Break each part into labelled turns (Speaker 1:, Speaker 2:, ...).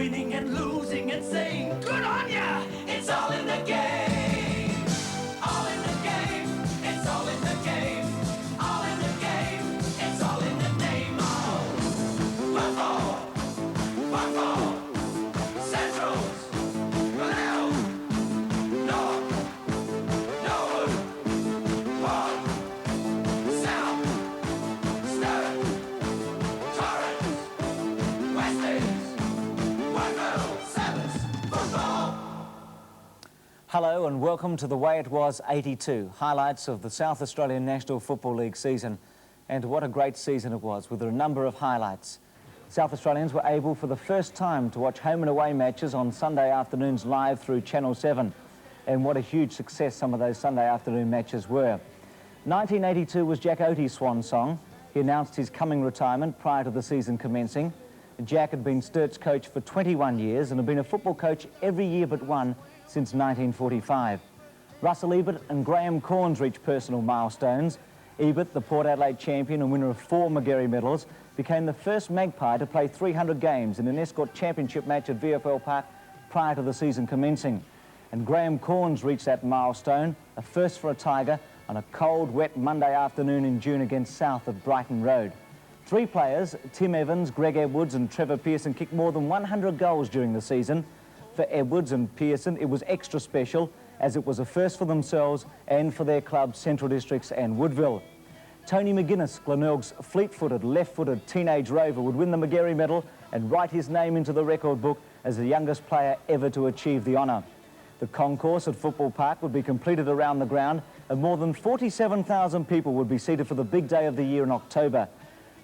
Speaker 1: winning and losing and saying, good on ya! It's all in the game. All in the game. It's all in the game. All in the game. It's all in the name of football. Football. Centrals. Glenelg. North. Norwood. Ward. South. Sturt. Torrens. Westies. Woodville. Sevens. Football.
Speaker 2: Hello and welcome to The Way It Was 82, highlights of the South Australian National Football League season. And what a great season it was, with a number of highlights. South Australians were able for the first time to watch home and away matches on Sunday afternoons live through Channel 7. And what a huge success some of those Sunday afternoon matches were. 1982 was Jack Oatey's swan song. He announced his coming retirement prior to the season commencing. Jack had been Sturt's coach for 21 years and had been a football coach every year but one since 1945. Russell Ebert and Graham Corns reached personal milestones. Ebert, the Port Adelaide champion and winner of 4 Magarey medals, became the first Magpie to play 300 games in an Escort Championship match at VFL Park prior to the season commencing. And Graham Corns reached that milestone, a first for a Tiger, on a cold, wet Monday afternoon in June against South at Brighton Road. 3 players, Tim Evans, Greg Edwards and Trevor Pearson, kicked more than 100 goals during the season. For Edwards and Pearson, it was extra special, as it was a first for themselves and for their clubs, Central Districts and Woodville. Tony McGuinness, Glenelg's fleet-footed, left-footed teenage rover, would win the Magarey medal and write his name into the record book as the youngest player ever to achieve the honour. The concourse at Football Park would be completed around the ground, and more than 47,000 people would be seated for the big day of the year in October.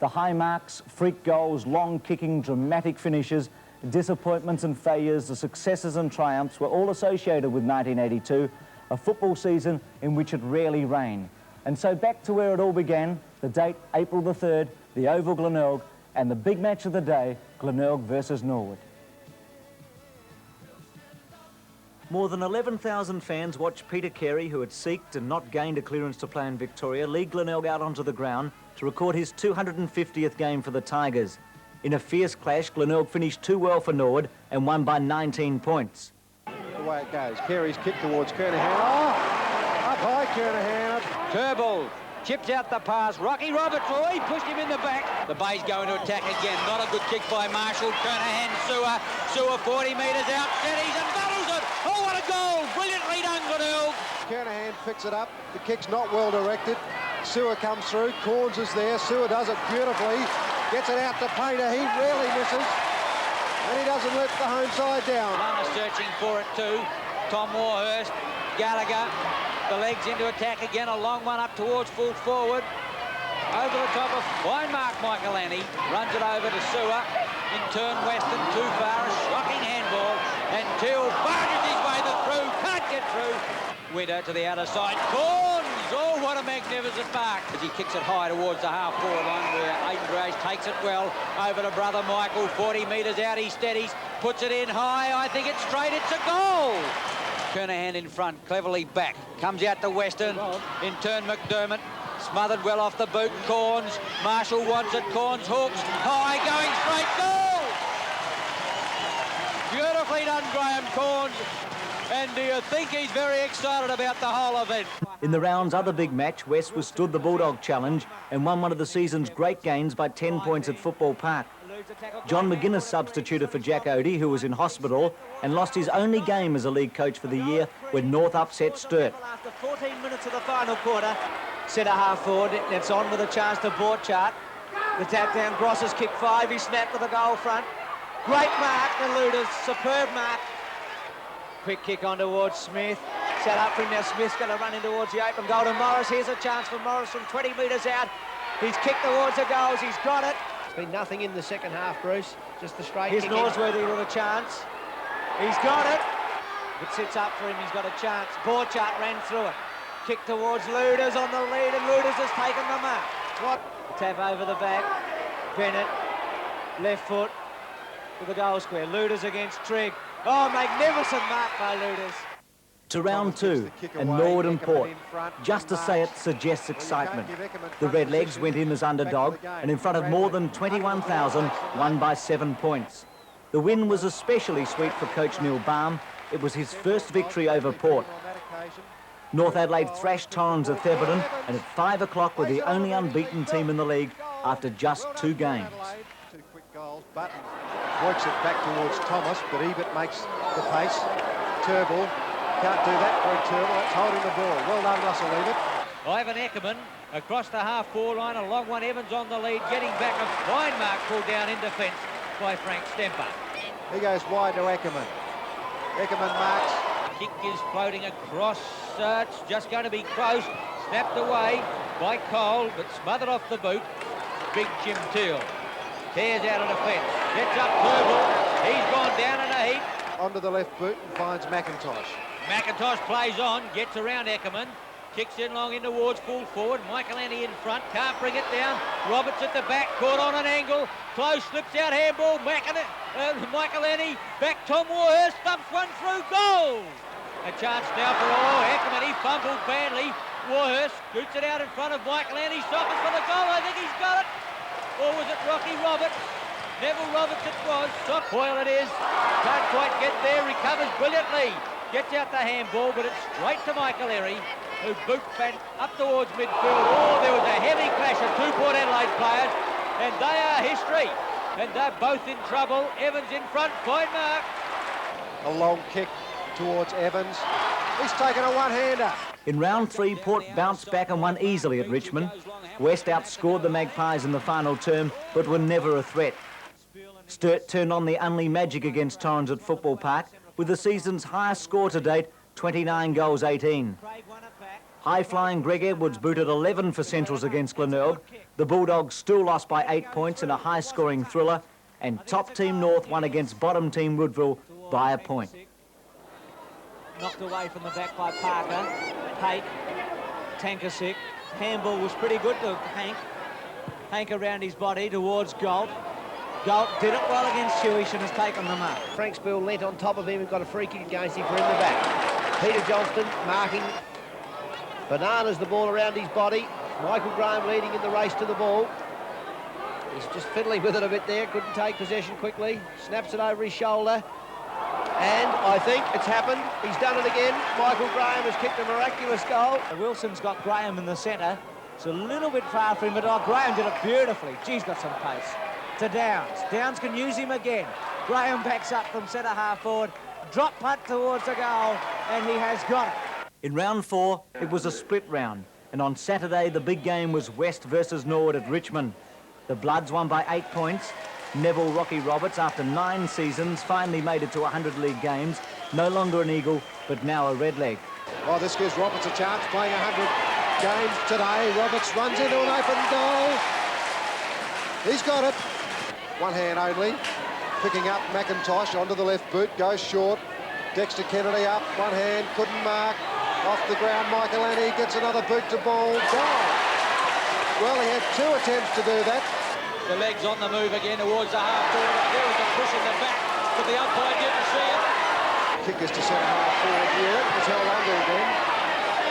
Speaker 2: The high marks, freak goals, long kicking, dramatic finishes, disappointments and failures, the successes and triumphs were all associated with 1982, a football season in which it rarely rained. And so back to where it all began, the date April the 3rd, the Oval Glenelg, and the big match of the day, Glenelg versus Norwood. More than 11,000 fans watched Peter Carey, who had seeked and not gained a clearance to play in Victoria, lead Glenelg out onto the ground to record his 250th game for the Tigers. In a fierce clash, Glenelg finished too well for Norwood and won by 19 points.
Speaker 3: The way it goes, Carey's kick towards Kernahan. Oh, up high Kernahan.
Speaker 4: Turnbull chips out the pass. Rocky Roberts, oh, he pushed him in the back. The Bay's going to attack again. Not a good kick by Marshall. Kernahan, Sewer 40 metres out. Steadies and battles it. Oh, what a goal. Brilliantly done, Glenelg.
Speaker 3: Kernahan picks it up. The kick's not well directed. Sewer comes through. Corns is there. Sewer does it beautifully. Gets it out to Painter. He rarely misses. And he doesn't let the home side down.
Speaker 4: Runner searching for it too. Tom Warhurst. Gallagher. The legs into attack again. A long one up towards full forward. Over the top of fine mark Michaelani. Runs it over to Sewer. In turn Weston too far. A shocking handball. And Till barges his way through. Can't get through. Winter to the outer side. Corns! Oh, what a magnificent mark. As he kicks it high towards the half-forward line where Aidan Grace takes it well. Over to brother Michael. 40 metres out. He steadies. Puts it in high. I think it's straight. It's a goal. Kernahan in front, cleverly back. Comes out to Weston. In turn, McDermott. Smothered well off the boot. Corns. Marshall wants it. Corns hooks. High, going straight. Goal! Beautifully done, Graham Corns. And do you think he's very excited about the whole event?
Speaker 2: In the round's other big match, West withstood the Bulldog challenge and won one of the season's great gains by 10 points at Football Park. John McGuinness substituted for Jack Oatey, who was in hospital, and lost his only game as a league coach for the year when North upset Sturt.
Speaker 5: After 14 minutes of the final quarter, centre half forward, it's on with a chance to Borchardt. The tap down, Grosses kick 5, he snapped with the goal front. Great mark, the Looters, superb mark. Quick kick on towards Smith. Set up for him now. Smith's going to run in towards the open goal to Morris. Here's a chance for Morris from 20 metres out. He's kicked towards the goals. He's got it.
Speaker 6: It's been nothing in the second half, Bruce. Just the straight
Speaker 5: Here's
Speaker 6: kick.
Speaker 5: Norsworthy with a chance. He's got it. It sits up for him. He's got a chance. Borchardt ran through it. Kick towards Luders on the lead, and Luders has taken the mark. What? Tap over the back. Bennett. Left foot with the goal square. Luders against Trigg. Oh, magnificent mark by Luders.
Speaker 2: To round 2, and Norwood and Port. Just to say it suggests excitement. The Redlegs went in as underdog and in front of more than 21,000, won by 7 points. The win was especially sweet for coach Neil Baum. It was his first victory over Port. North Adelaide thrashed Torrens at Thebarton, and at 5 o'clock were the only unbeaten team in the league after just 2 games.
Speaker 3: 2 quick goals. Button works it back towards Thomas, but Ebert makes the pace. Turnbull can't do that for Turnbull. That's holding the ball. Well done, Russell Ebert.
Speaker 4: Ivan Eckerman across the half-forward line, a long one. Evans on the lead, getting back. A fine mark pulled down in defence by Frank Stemper.
Speaker 3: He goes wide to Eckerman. Eckerman marks.
Speaker 4: Kick is floating across. It's just going to be close. Snapped away by Cole, but smothered off the boot. Big Jim Teal tears out of defence. Gets up Turnbull. He's gone down in a heap.
Speaker 3: Onto the left boot and finds McIntosh.
Speaker 4: McIntosh plays on, gets around Eckerman. Kicks it long in towards full forward. Michaelani in front, can't bring it down. Roberts at the back, caught on an angle. Close, slips out, handball. Michaelani, back Tom Warhurst, thumps one through, goal! A chance now for Eckerman, he fumbled badly. Warhurst shoots it out in front of Michaelani, sockets for the goal, I think he's got it. Or was it Rocky Roberts? Neville Roberts it was. Boyle it is, can't quite get there, recovers brilliantly. Gets out the handball, but it's straight to Michaelani, who boot back up towards midfield. Oh, there was a heavy clash of 2 Port Adelaide players, and they are history. And they're both in trouble. Evans in front, fine mark.
Speaker 3: A long kick towards Evans. He's taken a one-hander.
Speaker 2: In round 3, Port bounced back and won easily at Richmond. West outscored the Magpies in the final term, but were never a threat. Sturt turned on the Unley magic against Torrens at Football Park, with the season's highest score to date, 29 goals 18. High-flying Greg Edwards booted 11 for Centrals against Glenelg. The Bulldogs still lost by 8 points in a high-scoring thriller, and top team North won against bottom team Woodville by a point.
Speaker 5: Knocked away from the back by Parker. Hake, Tankasick. Handball was pretty good to Hank. Hank around his body towards Galt. Galt did it well against Hewish and has taken the mark.
Speaker 6: Frank Spill leant on top of him and got a free kick against him for in the back. Peter Johnston marking. Bananas the ball around his body. Michael Graham leading in the race to the ball. He's just fiddling with it a bit there. Couldn't take possession quickly. Snaps it over his shoulder. And I think it's happened. He's done it again. Michael Graham has kicked a miraculous goal.
Speaker 5: Wilson's got Graham in the centre. It's a little bit far for him, but Graham did it beautifully. Geez, got some pace. To Downs. Downs can use him again. Graham backs up from centre half forward. Drop punt towards the goal, and he has got it.
Speaker 2: In round 4, it was a split round, and on Saturday the big game was West versus Norwood at Richmond. The Bloods won by 8 points. Neville Rocky Roberts, after 9 seasons, finally made it to 100 league games. No longer an Eagle, but now a Redleg.
Speaker 3: Oh, this gives Roberts a chance, playing 100 games today. Roberts runs into an open goal. He's got it. One hand only. Picking up McIntosh onto the left boot, goes short. Dexter Kennedy up, one hand, couldn't mark. Off the ground, Michaelani gets another boot to ball. Goal. Well, he had 2 attempts to do that.
Speaker 4: The legs on the move again towards the half-forward. There was a push in the back, but the umpire didn't see it.
Speaker 3: Kick is to centre half forward. Muret was held under again.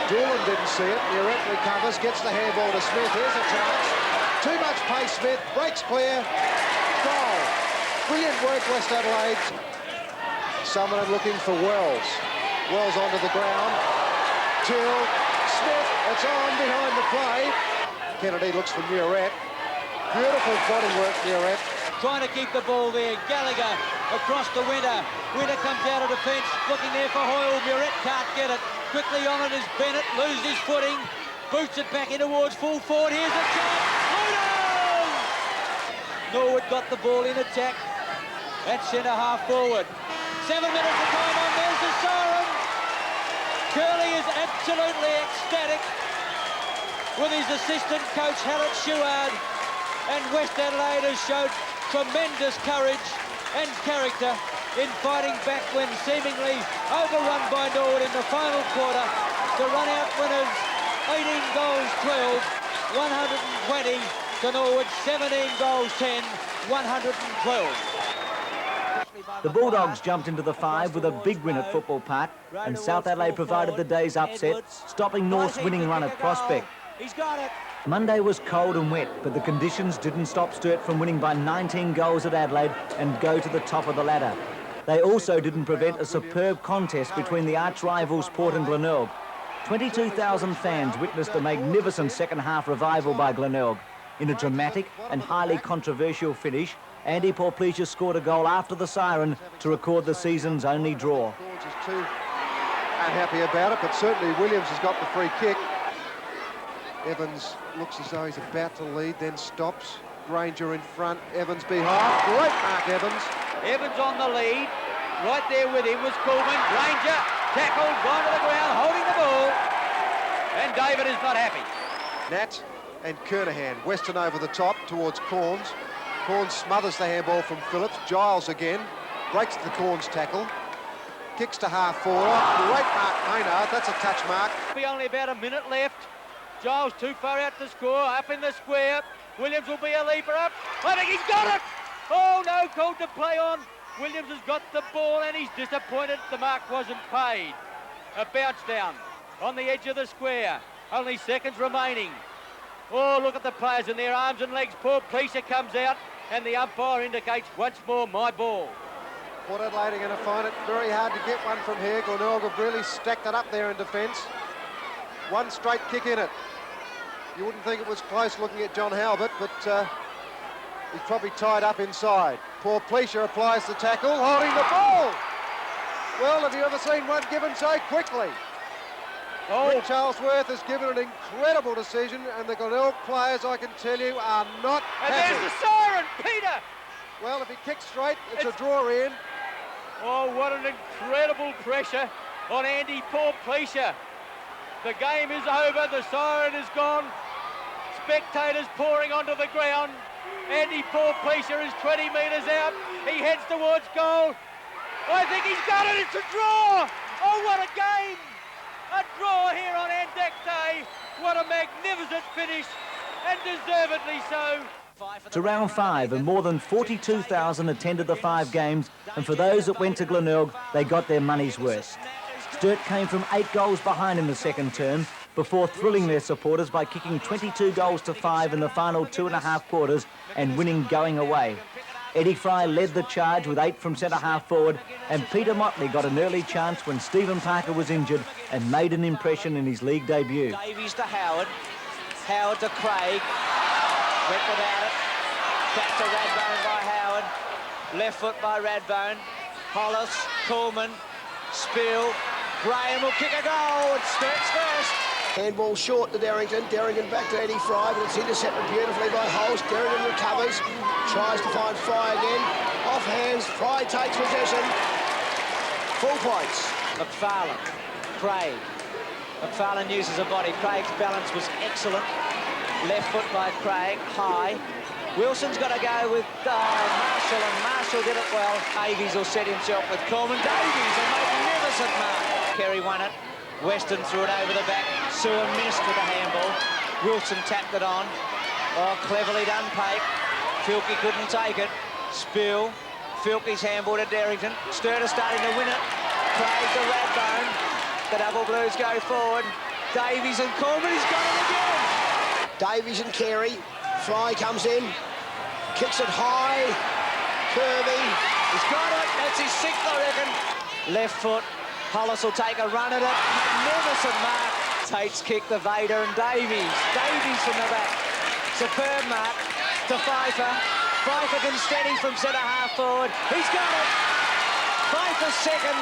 Speaker 3: Doolan didn't see it. Muret recovers, gets the handball to Smith. Here's a chance. Too much pace, Smith. Breaks clear. Goal. Brilliant work, West Adelaide. Someone looking for Wells. Wells onto the ground. Till Smith. It's on behind the play. Kennedy looks for Muret. Beautiful body work, Muret.
Speaker 4: Trying to keep the ball there. Gallagher across the Winter. Winter comes out of defence, looking there for Hoyle. Muret can't get it. Quickly on it is Bennett. Loses his footing. Boots it back in towards full forward. Here's a chance. Ludos! Norwood got the ball in attack. At centre half forward. 7 minutes of time on. There's the siren. Curley is absolutely ecstatic with his assistant coach, Hallett Shuard. And West Adelaide has showed tremendous courage and character in fighting back when seemingly overrun by Norwood in the final quarter to run out winners 18 goals 12, 120 to Norwood, 17 goals 10, 112.
Speaker 2: The Bulldogs jumped into the 5 with a big win at Football Park, and South Adelaide provided the day's upset, stopping North's winning run at Prospect.
Speaker 5: He's got it.
Speaker 2: Monday was cold and wet, but the conditions didn't stop Sturt from winning by 19 goals at Adelaide and go to the top of the ladder. They also didn't prevent a superb contest between the arch-rivals Port and Glenelg. 22,000 fans witnessed a magnificent second-half revival by Glenelg. In a dramatic and highly controversial finish, Andy Porplesia scored a goal after the siren to record the season's only draw.
Speaker 3: Corns is too unhappy about it, but certainly Williams has got the free kick. Evans looks as though he's about to lead, then stops. Granger in front, Evans behind. Great mark, Evans.
Speaker 4: Evans on the lead. Right there with him was Coleman. Granger tackled, gone to the ground, holding the ball. And David is not happy.
Speaker 3: Nat and Kernahan. Weston over the top towards Corns. Corns smothers the handball from Phillips. Giles again. Breaks the Corns tackle. Kicks to half forward. Great mark, Maynard. That's a touch mark.
Speaker 4: Be only about a minute left. Giles too far out to score. Up in the square. Williams will be a leaper up. I think he's got it. Oh, no call to play on. Williams has got the ball and he's disappointed the mark wasn't paid. A bounce down on the edge of the square. Only seconds remaining. Oh, look at the players in their arms and legs. Poor Pleaser comes out and the umpire indicates once more my ball.
Speaker 3: Port Adelaide are going to find it very hard to get one from here. Glenelg have really stacked it up there in defence. One straight kick in it. You wouldn't think it was close looking at John Halbert, but he's probably tied up inside. Poor Pleaser applies the tackle, holding the ball. Well, have you ever seen one given so quickly? Rick Charlesworth has given an incredible decision, and the Glenelg players, I can tell you, are not
Speaker 4: And
Speaker 3: happy.
Speaker 4: there's the siren, Peter.
Speaker 3: Well, if he kicks straight, it's a draw in.
Speaker 4: Oh, what an incredible pressure on Andy Pleaser. The game is over, the siren is gone. Spectators pouring onto the ground. Andy Pleaser is 20 metres out. He heads towards goal. I think he's got it, it's a draw. Oh, what a game. A draw here on Anzac Day. What a magnificent finish, and deservedly so.
Speaker 2: To round 5, and more than 42,000 attended the 5 games, and for those that went to Glenelg, they got their money's worth. Sturt came from 8 goals behind in the second term before thrilling their supporters by kicking 22 goals to 5 in the final 2.5 quarters and winning going away. Eddie Fry led the charge with 8 from centre-half forward, and Peter Motley got an early chance when Stephen Parker was injured and made an impression in his league debut.
Speaker 5: Davies to Howard. Howard to Craig. Went without it. Back to Radbone by Howard. Left foot by Radbone. Hollis, Coleman, Spiel. Graham will kick a goal. It's Sturt's first.
Speaker 6: Handball short to Derrington. Derrington back to Eddie Fry, but it's intercepted beautifully by Holst. Derrington recovers, tries to find Fry again. Off hands, Fry takes possession. Full points.
Speaker 5: McFarlane, Craig. McFarlane uses a body. Craig's balance was excellent. Left foot by Craig, high. Wilson's got to go with Marshall, and Marshall did it well. Davies will set himself with Coleman. Davies, a magnificent mark. Kerry won it. Weston threw it over the back. Sewer missed with a handball. Wilson tapped it on. Oh, cleverly done, Pape. Filkey couldn't take it. Spill. Filkey's handball to Derrington. Sturt is starting to win it. Craig to Radbone. The double blues go forward. Davies and Coleman, he's got it again.
Speaker 6: Davies and Carey. Fry comes in. Kicks it high. Kirby.
Speaker 5: He's got it. That's his 6th, I reckon. Left foot. Hollis will take a run at it. Magnificent mark. Tate's kick the Vader and Davies. Davies from the back. Superb mark to Pfeiffer. Pfeiffer can steady from centre-half forward. He's got it. Pfeiffer's second.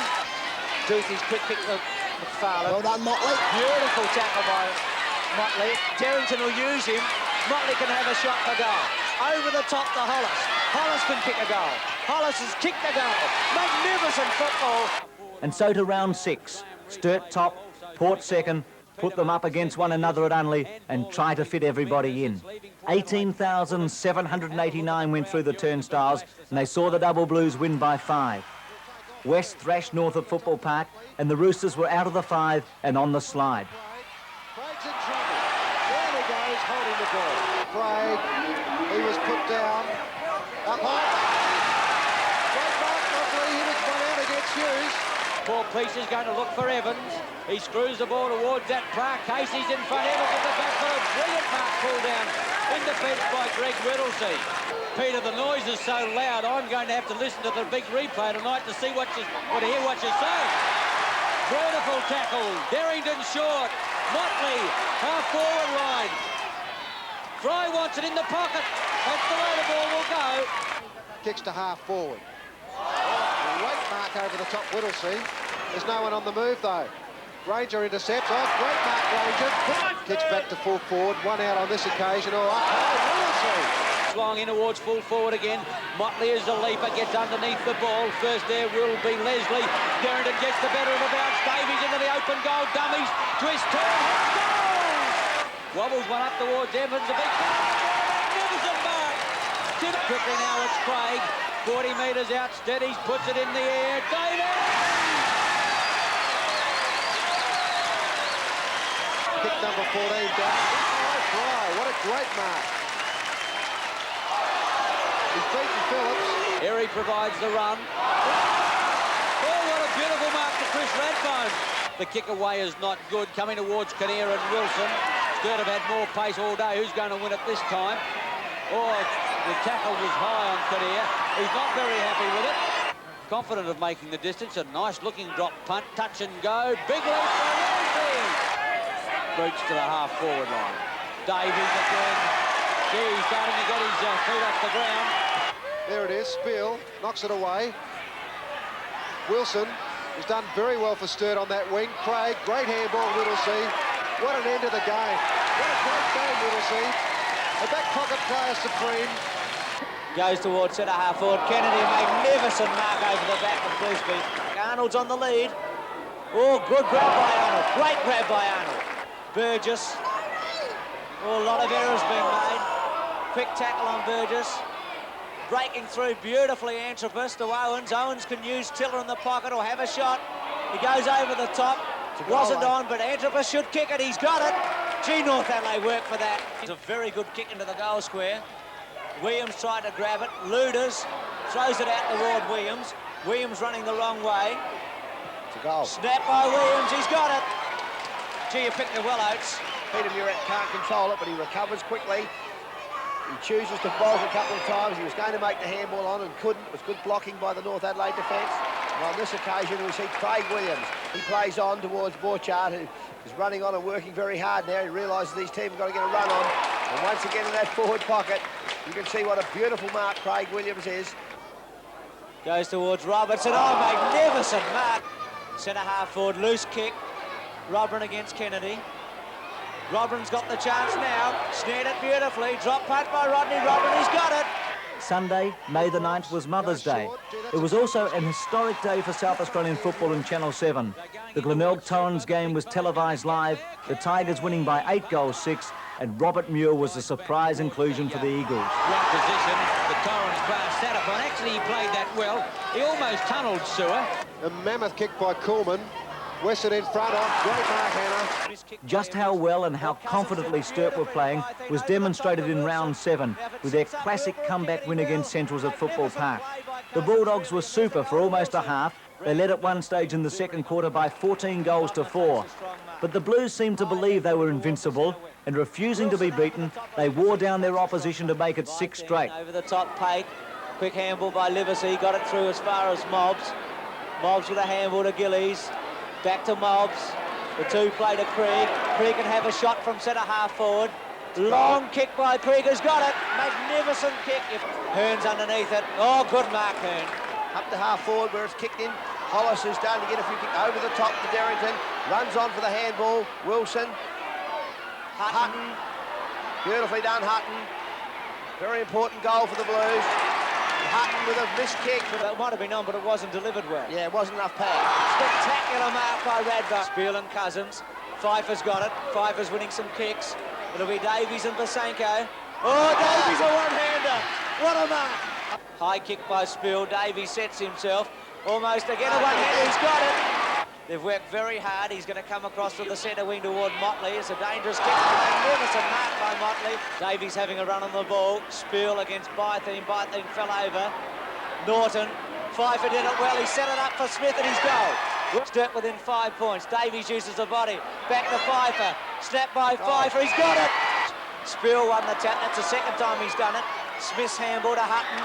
Speaker 5: Doothie's quick kick to McFarlane.
Speaker 6: Well done, Motley.
Speaker 5: Beautiful tackle by Motley. Derrington will use him. Motley can have a shot for goal. Over the top to Hollis. Hollis can kick a goal. Hollis has kicked a goal. Magnificent football.
Speaker 2: And so to round 6. Sturt top, Port second, put them up against one another at Unley and try to fit everybody in. 18,789 went through the turnstiles and they saw the Double Blues win by 5. West thrashed North at Football Park and the Roosters were out of the 5 and on the slide.
Speaker 3: Craig's in trouble. There he goes, holding the ball. Craig, he was put down. Up high. Great mark, Motley. He was run out against Hughes.
Speaker 4: Paul Peace is going to look for Evans. He screws the ball towards that Clark. Casey's in front. Evans at the back for a brilliant mark pull down in defence by Greg Whittlesey. Peter, the noise is so loud, I'm going to have to listen to the big replay tonight to see to hear what you're saying. Beautiful tackle. Derrington short. Motley, half-forward line. Fry wants it in the pocket. That's the way the ball will go.
Speaker 3: Kicks to half forward. Great mark over the top, Whittlesey. There's no one on the move, though. Granger intercepts. Oh, great mark, Granger. Kicks back to full forward. One out on this occasion. Oh, Whittlesey.
Speaker 4: Long in towards full forward again. Motley is the leaper, gets underneath the ball. First there will be Leslie. Derrington gets the better of the bounce. Davies into the open goal. Dummies. Twist, turn, goal! Wobbles one up towards Evans. A big magnificent mark. Quickly now it's Craig. 40 metres out, steadies, puts it in the air. Davies!
Speaker 3: Kick number 14 down. Oh, Fry. What a great mark. He's beaten Phillips.
Speaker 4: Erie provides the run. Oh, what a beautiful mark to Chris Radbone. The kick away is not good, coming towards Kinnear and Wilson. Sturt have had more pace all day. Who's going to win it this time? Oh, the tackle was high on Kinnear. He's not very happy with it. Confident of making the distance. A nice-looking drop punt, touch and go. Big leap for Ramsey. Boots to the half-forward line. Davies again. He's starting to get his feet off the ground.
Speaker 3: There it is, Spiel knocks it away. Wilson has done very well for Sturt on that wing. Craig, great handball, Whittlesey. What an end to the game. What a great game, Whittlesey. A back pocket player supreme.
Speaker 5: Goes towards centre half forward. Kennedy, a magnificent mark over the back of Brisby. Arnold's on the lead. Oh, good grab by Arnold. Great grab by Arnold. Burgess. Oh, a lot of errors being made. Quick tackle on Burgess. Breaking through beautifully, Antrobus to Owens. Owens can use Tiller in the pocket or have a shot. He goes over the top. Wasn't on, but Antrobus should kick it. He's got it. Gee, North Adelaide work for that. It's a very good kick into the goal square. Williams tried to grab it. Luders throws it out toward Williams. Williams running the wrong way.
Speaker 6: It's a goal.
Speaker 5: Snap by Williams. He's got it. Gee, you picked the well, Oates.
Speaker 6: Peter Murat can't control it, but he recovers quickly. He chooses to bolt a couple of times. He was going to make the handball on and couldn't. It was good blocking by the North Adelaide defence. And on this occasion, we see Craig Williams. He plays on towards Borchardt, who is running on and working very hard now. He realises these teams have got to get a run on. And once again in that forward pocket, you can see what a beautiful mark Craig Williams is.
Speaker 5: Goes towards Robertson. Oh, magnificent mark. Centre half forward, loose kick. Robin against Kennedy. Robin's got the chance now. Snared it beautifully. Drop punt by Rodney Robin. He's got it.
Speaker 2: Sunday, May the 9th, was Mother's Day. It was also an historic day for South Australian football in Channel 7. The Glenelg Torrens game was televised live, the Tigers winning by 8-6, and Robert Muir was a surprise inclusion for the Eagles.
Speaker 4: Great position, the Torrens player sat up on. Actually, he played that well. He almost tunnelled Sewer.
Speaker 3: A mammoth kick by Coolman. Weston in front of. Great mark, Hannah.
Speaker 2: Just how well and how confidently Sturt were playing was demonstrated in round 7 with their classic comeback win against Centrals at Football Park. The Bulldogs were super for almost a half. They led at one stage in the second quarter by 14-4. But the Blues seemed to believe they were invincible, and refusing to be beaten, they wore down their opposition to make it 6 straight.
Speaker 5: Over the top, Pate. Quick handball by Livesey. Got it through as far as Mobbs. Mobbs with a handball to Gillies. Back to Mobbs. The two play to Krieg. Krieg can have a shot from centre half forward. Long kick by Krieg. Has got it. Magnificent kick. Hearn's underneath it. Oh, good mark, Hearn.
Speaker 6: Up to half forward where it's kicked in. Hollis is starting to get a free kick over the top to Derrington. Runs on for the handball. Wilson. Hutton. Beautifully done, Hutton. Very important goal for the Blues. Hutton with a missed kick.
Speaker 5: That might have been on, but it wasn't delivered well.
Speaker 6: Yeah, it wasn't enough power.
Speaker 5: Spectacular mark by Radbone. Spiel and Cousins. Pfeiffer's got it. Pfeiffer's winning some kicks. It'll be Davies and Basenko. Oh, Davies a one-hander. What a mark. High kick by Spiel. Davies sets himself. Almost again a one-hander. He's got it. They've worked very hard. He's going to come across to the centre wing toward Motley. It's a dangerous kick. A magnificent mark by Motley. Davies having a run on the ball. Spiel against Bytheen. Bytheen fell over. Norton. Pfeiffer did it well. He set it up for Smith and his goal. Sturt within 5 points. Davies uses the body. Back to Pfeiffer. Snap by Pfeiffer. He's got it. Spiel won the tap. That's the second time he's done it. Smith's handball to Hutton.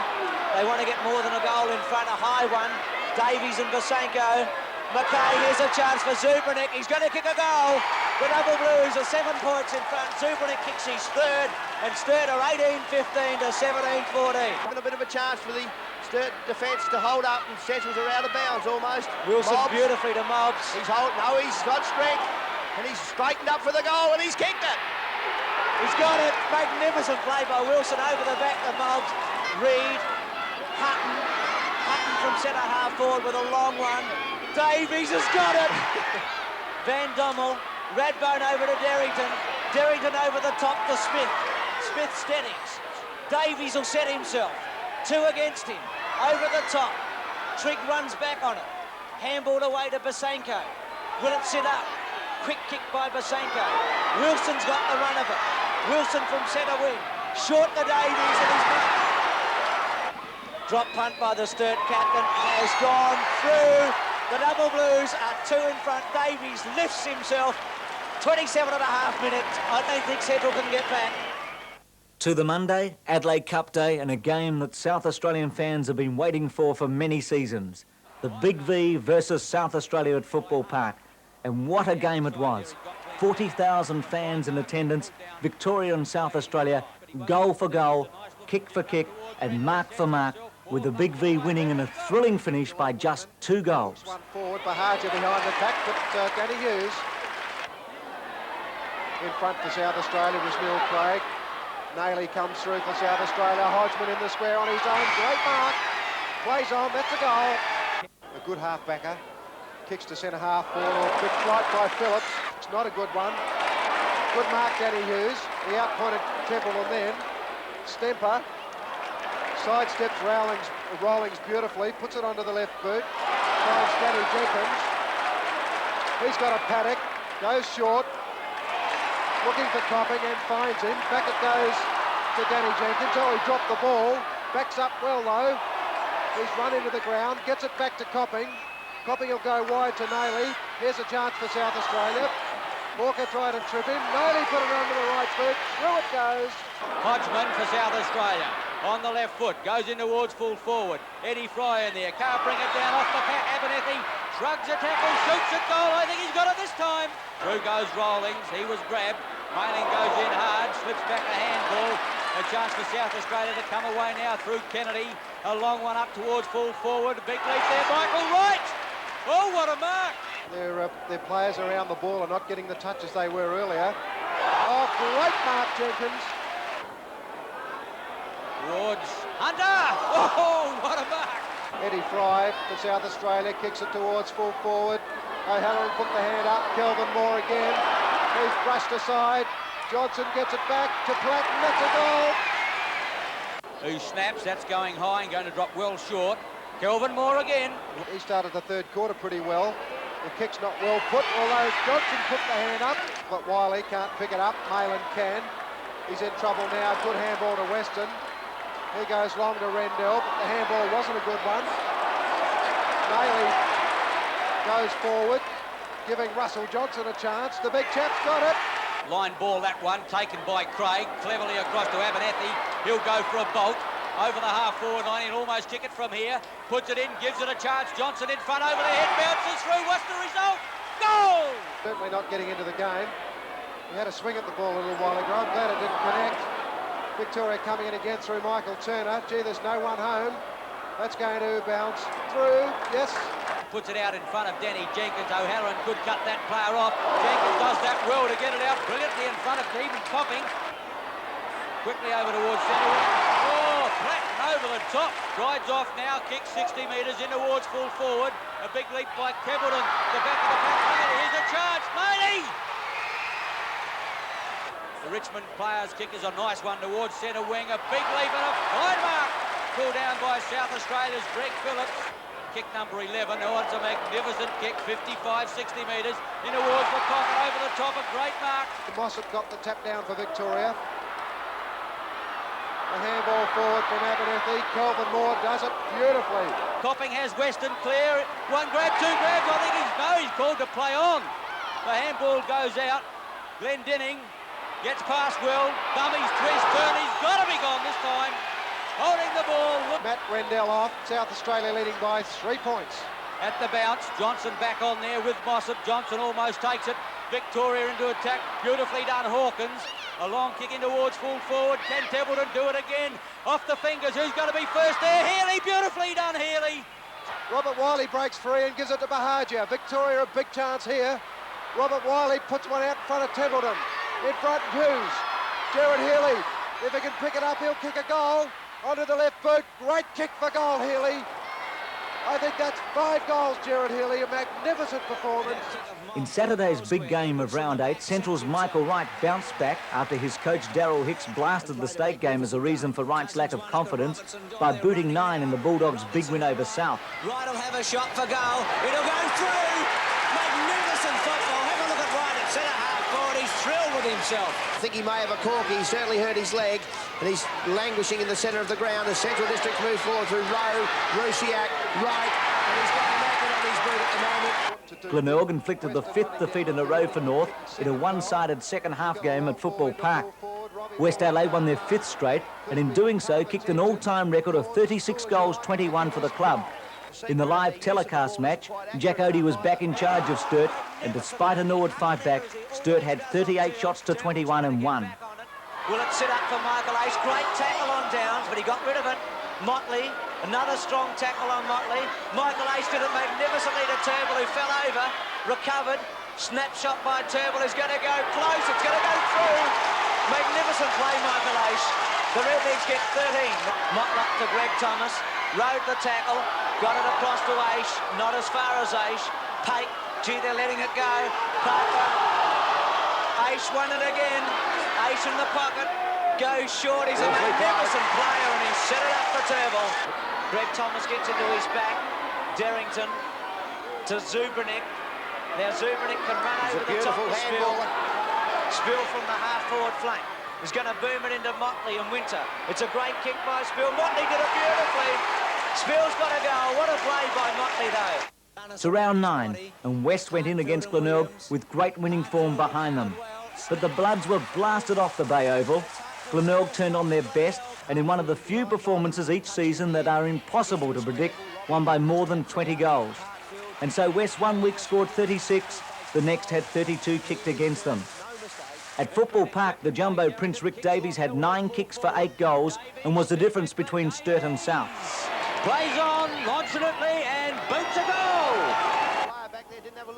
Speaker 5: They want to get more than a goal in front. A high one. Davies and Basenko. McKay, here's a chance for Zubranik. He's going to kick a goal. The Double Blues are 7 points in front. Zubranik kicks his third, and Sturt are 18-15 to 17-14.
Speaker 6: Having a bit of a chance for the Sturt defence to hold up, and Centrals are out of bounds almost.
Speaker 5: Wilson
Speaker 6: Mobbs.
Speaker 5: beautifully to Mobbs.
Speaker 6: He's holding. No, he's got strength, and he's straightened up for the goal, and he's kicked it.
Speaker 5: He's got it. Magnificent play by Wilson over the back to Mobbs. Reed, Hutton from centre half forward with a long one. Davies has got it. Van Dommel, Radbone over to Derrington. Derrington over the top to Smith. Smith steadies. Davies will set himself. 2 against him. Over the top. Trigg runs back on it. Handball away to Basenko. Will it sit up? Quick kick by Basenko. Wilson's got the run of it. Wilson from centre wing. Short to Davies and he's back. Drop punt by the Sturt captain has gone through. The Double Blues are 2 in front. Davies lifts himself. 27 and a half minutes. I don't think Central can get back.
Speaker 2: To the Monday, Adelaide Cup Day, and a game that South Australian fans have been waiting for many seasons. The Big V versus South Australia at Football Park. And what a game it was. 40,000 fans in attendance, Victoria and South Australia, goal for goal, kick for kick, and mark for mark, with the Big V winning in a thrilling finish by just 2 goals.
Speaker 3: One forward, Bahaja behind the pack, but Danny Hughes. In front for South Australia was Neil Craig. Nayley comes through for South Australia. Hodgman in the square on his own. Great mark. Plays on, that's a goal. A good half-backer. Kicks to centre half forward. Quick flight by Phillips. It's not a good one. Good mark, Danny Hughes. He outpointed Templeton then. Stemper. Sidesteps Rawlings beautifully. Puts it onto the left boot. Finds Danny Jenkins. He's got a paddock. Goes short. Looking for Copping and finds him. Back it goes to Danny Jenkins. Oh, he dropped the ball. Backs up well though. He's run into the ground. Gets it back to Copping. Copping will go wide to Nayley. Here's a chance for South Australia. Walker tried and trip him. Nayley put it under the right foot. Through it goes.
Speaker 4: Hodgman for South Australia. On the left foot, goes in towards full forward. Eddie Fry in there, can't bring it down off the pack. Abernethy shrugs a tackle, shoots at goal. I think he's got it this time. Through goes Rawlings, he was grabbed. Mayling goes in hard, slips back a handball. A chance for South Australia to come away now through Kennedy. A long one up towards full forward. Big leap there, Michael Wright. Oh, what a mark.
Speaker 3: Their players around the ball are not getting the touches they were earlier. Oh, great mark, Jenkins.
Speaker 4: Towards Hunter. Oh, what a mark.
Speaker 3: Eddie Fry for South Australia kicks it towards full forward. O'Halloran put the hand up. Kelvin Moore again. He's brushed aside. Johnson gets it back to Platten. That's a goal.
Speaker 4: Who snaps? That's going high and going to drop well short. Kelvin Moore again.
Speaker 3: He started the third quarter pretty well. The kick's not well put, although Johnson put the hand up, but Wiley can't pick it up. Mayland can. He's in trouble now. Good handball to Weston. He goes long to Rendell, but the handball wasn't a good one. Nayley goes forward, giving Russell Johnson a chance. The big chap's got it.
Speaker 4: Line ball, that one, taken by Craig. Cleverly across to Abernethy. He'll go for a bolt. Over the half-forward line, he'll almost kick it from here. Puts it in, gives it a chance. Johnson in front, over the head, bounces through. What's the result? Goal!
Speaker 3: Certainly not getting into the game. He had a swing at the ball a little while ago. I'm glad it didn't connect. Victoria coming in again through Michael Turner. Gee, there's no one home. That's going to bounce through. Yes.
Speaker 4: Puts it out in front of Danny Jenkins. O'Halloran could cut that player off. Jenkins does that well to get it out brilliantly in front of Stephen Copping. Quickly over towards centre. Oh, Platten over the top. Rides off now, kicks 60 metres in towards full forward. A big leap by Templeton. The back of the pack. Here's a charge. Maley! The Richmond players' kick is a nice one towards centre wing. A big leap and a fine mark. Pulled down by South Australia's Greg Phillips. Kick number 11. Oh, it's a magnificent kick. 55, 60 metres. In towards the pocket, over the top. A great mark.
Speaker 3: Mossop got the tap down for Victoria. A handball forward from Abernethy. Kelvin Moore does it beautifully.
Speaker 4: Copping has Weston clear. One grab, two grabs. I think he's called to play on. The handball goes out. Glendinning gets past Will. Dummies, twist, turn. He's got to be gone this time. Holding the ball.
Speaker 3: Matt Rendell off. South Australia leading by 3 points.
Speaker 4: At the bounce, Johnson back on there with Mossop. Johnson almost takes it. Victoria into attack. Beautifully done, Hawkins. A long kick in towards full forward. Can Templeton do it again? Off the fingers. Who's going to be first there? Healy. Beautifully done, Healy.
Speaker 3: Robert Wiley breaks free and gives it to Bahagia. Victoria a big chance here. Robert Wiley puts one out in front of Templeton. In front, Hughes. Jared Healy. If he can pick it up, he'll kick a goal. Onto the left boot. Great kick for goal, Healy. I think that's 5 goals, Jared Healy. A magnificent performance.
Speaker 2: In Saturday's big game of round 8, Central's Michael Wright bounced back after his coach Daryl Hicks blasted the state game as a reason for Wright's lack of confidence by booting 9 in the Bulldogs' big win over South.
Speaker 5: Wright will have a shot for goal. It'll go through. Magnificent football. Have a look at Wright at centre-half forward. He's thrilled with himself.
Speaker 6: I think he may have a corky. He certainly hurt his leg, and he's languishing in the centre of the ground as Central Districts move forward through Rowe, Rusiak, Wright, and he's got a magnet on his boot at the moment.
Speaker 2: Glenelg inflicted the 5th defeat in a row for North in a one-sided second-half game at Football Park. West Adelaide won their 5th straight, and in doing so kicked an all-time record of 36 goals, 21 for the club. In the live telecast match, Jack Odie was back in charge of Sturt, and despite a Norwood fight-back, Sturt had 38 shots to 21 and won.
Speaker 5: Will it sit up for Michael Ace? Great tackle on Downs, but he got rid of it. Motley, another strong tackle on Motley. Michael Ace did it magnificently to Turnbull, who fell over, recovered. Snapshot by Turnbull, who's going to go close. It's going to go through. Magnificent play, Michael Ace. The Redlegs get 13. Motley to Greg Thomas. Rode the tackle. Got it across to Ace. Not as far as Ace. Pate. Gee, they're letting it go. Parker. Ace won it again. Ace in the pocket. Goes short. He's a magnificent player, and he's set it up for Turnbull. Greg Thomas gets into his back. Derrington to Zubranik. Now Zubranik can run over the top of Spill. Spill from the half-forward flank. He's going to boom it into Motley and Winter. It's a great kick by Spill. Motley did it beautifully. Spill's got a goal. What a play by Motley, though.
Speaker 2: It's round 9, and West went in against Glenelg with great winning form behind them. But the Bloods were blasted off the Bay Oval. Glenelg turned on their best, and in one of the few performances each season that are impossible to predict, won by more than 20 goals. And so West one week scored 36, the next had 32 kicked against them. At Football Park, the jumbo Prince Rick Davies had 9 kicks for 8 goals and was the difference between Sturt and South.
Speaker 4: Plays on, launches it, and boots a goal.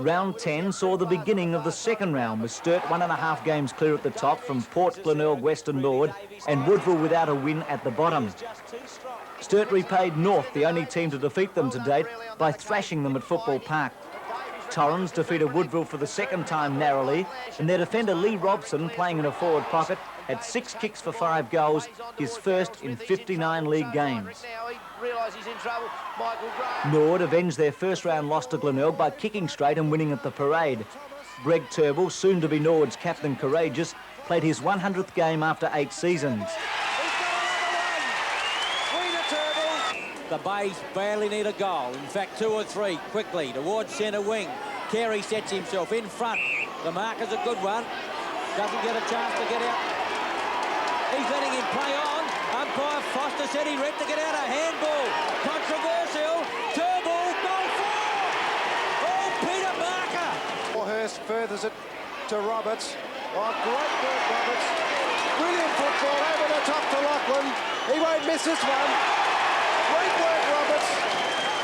Speaker 2: Round 10 saw the beginning of the second round, with Sturt 1.5 games clear at the top from Port, Glenelg, Western Lord, and Woodville without a win at the bottom. Sturt repaid North, the only team to defeat them to date, by thrashing them at Football Park. Torrens defeated Woodville for the second time narrowly, and their defender Lee Robson, playing in a forward pocket, had 6 kicks for 5 goals, his first in 59 league games. Norwood avenged their first round loss to Glenelg by kicking straight and winning at the Parade. Greg Turnbull, soon to be Norwood's captain courageous, played his 100th game after 8 seasons.
Speaker 4: The Bays barely need a goal. In fact, 2 or 3 quickly towards centre wing. Carey sets himself in front. The marker's a good one. Doesn't get a chance to get out. He's letting him play on. Umpire Foster said he read to get out a handball. Controversial. Turnbull, goal for! Oh, Peter Marker!
Speaker 3: Hurst furthers it to Roberts. Oh, great work, Roberts. Brilliant football over the top to Lachlan. He won't miss this one. Great work, Roberts.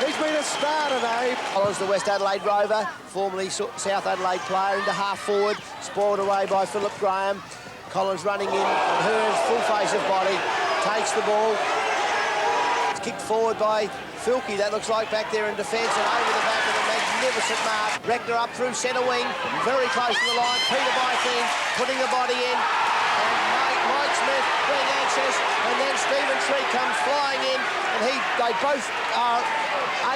Speaker 3: He's been a star today.
Speaker 6: Collins, the West Adelaide Rover, formerly South Adelaide player, into half-forward, spoiled away by Philip Graham. Collins running in, and Hearns, full face of body, takes the ball. It's kicked forward by Filkey, that looks like, back there in defence, and over the back with a magnificent mark. Rector up through centre wing, very close to the line. Peter Byfield putting the body in, and Mike Smith getting access, and then Stephen Treat comes flying in, and they both are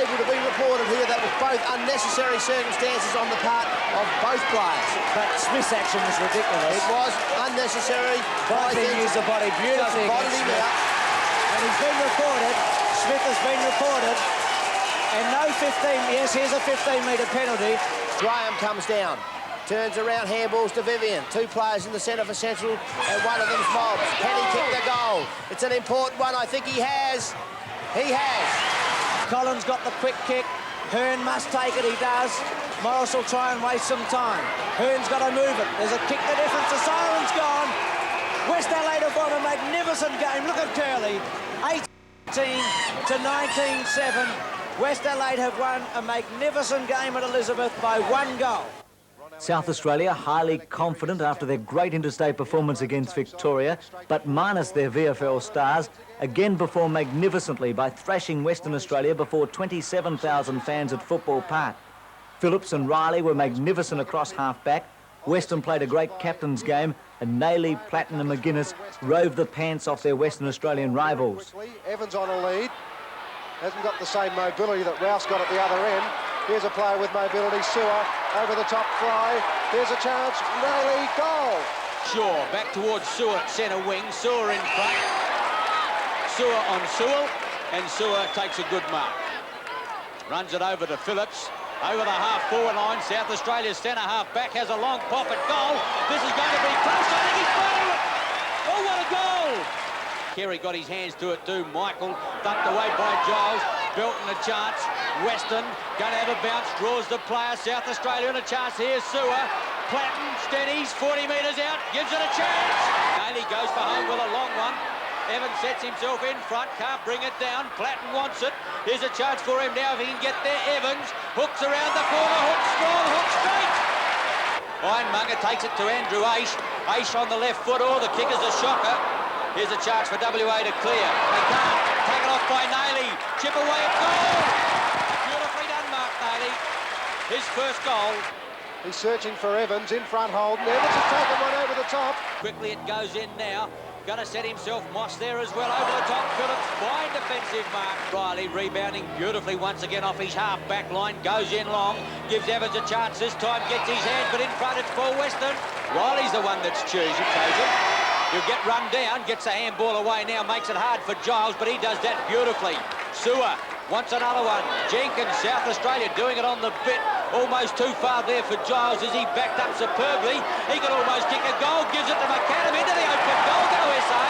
Speaker 6: able to be reported here. That was both unnecessary circumstances on the part of both players.
Speaker 5: But Smith's action was ridiculous.
Speaker 6: It was unnecessary.
Speaker 5: I think he used the body beautifully
Speaker 6: Bodied
Speaker 5: against
Speaker 6: him
Speaker 5: Smith.
Speaker 6: out.
Speaker 5: And he's been reported, Smith has been reported, and no 15, yes, here's a 15-metre penalty.
Speaker 6: Graham comes down, turns around, handballs to Vivian. Two players in the centre for Central, and one of them's Mobbs. Can he kick the goal? It's an important one. I think he has. He has.
Speaker 5: Collins got the quick kick. Hearn must take it, he does. Morris will try and waste some time. Hearn's got to move it. There's a kick, the difference, the siren's gone. West Adelaide have won a magnificent game. Look at Curly, 18 to 19-7. West Adelaide have won a magnificent game at Elizabeth by 1 goal.
Speaker 2: South Australia highly confident after their great interstate performance against Victoria, but minus their VFL stars, again performed magnificently by thrashing Western Australia before 27,000 fans at Football Park. Phillips and Riley were magnificent across half-back. Western played a great captain's game, and Nayley, Platten and McGuinness rove the pants off their Western Australian rivals.
Speaker 3: Evans on a lead. Hasn't got the same mobility that Rouse got at the other end. Here's a player with mobility, Sewer, over the top fly. Here's a chance, Nayley, goal.
Speaker 4: Shaw back towards Sewell, centre wing. Sewer in front. Sewer on Sewell, and Sewer takes a good mark. Runs it over to Phillips. Over the half-forward line, South Australia's centre half-back has a long pop at goal. This is going to be close. I think he's fired it. Oh, what a goal! Kerry got his hands to it too. Michael dunked away by Giles. Belton a chance. Weston going to have a bounce. Draws the player. South Australia in a chance here. Sewer. Platten steadies. 40 metres out. Gives it a chance. Daly goes for home with a long one. Evans sets himself in front. Can't bring it down. Platten wants it. Here's a chance for him now if he can get there. Evans hooks around the corner. Hook strong. Hook straight. Ironmonger takes it to Andrew Aish. Aish on the left foot. Oh, the kick is a shocker. Here's a chance for WA to clear. They can't. Taken off by Nayley. Chip away at goal. Beautifully done, Mark Nayley. His first goal.
Speaker 3: He's searching for Evans in front, Holden. Evans has taken one over the top.
Speaker 4: Quickly it goes in now. Going to set himself. Moss there as well. Over the top. Phillips. Fine defensive mark. Riley rebounding beautifully once again off his half-back line. Goes in long. Gives Evans a chance this time. Gets his hand, but in front it's Paul Weston. Riley's the one that's chosen. He'll get run down, gets the handball away now, makes it hard for Giles, but he does that beautifully. Sewer wants another one. Jenkins, South Australia, doing it on the bit. Almost too far there for Giles as he backed up superbly. He could almost kick a goal, gives it to McAdam into the open goal. Go SA.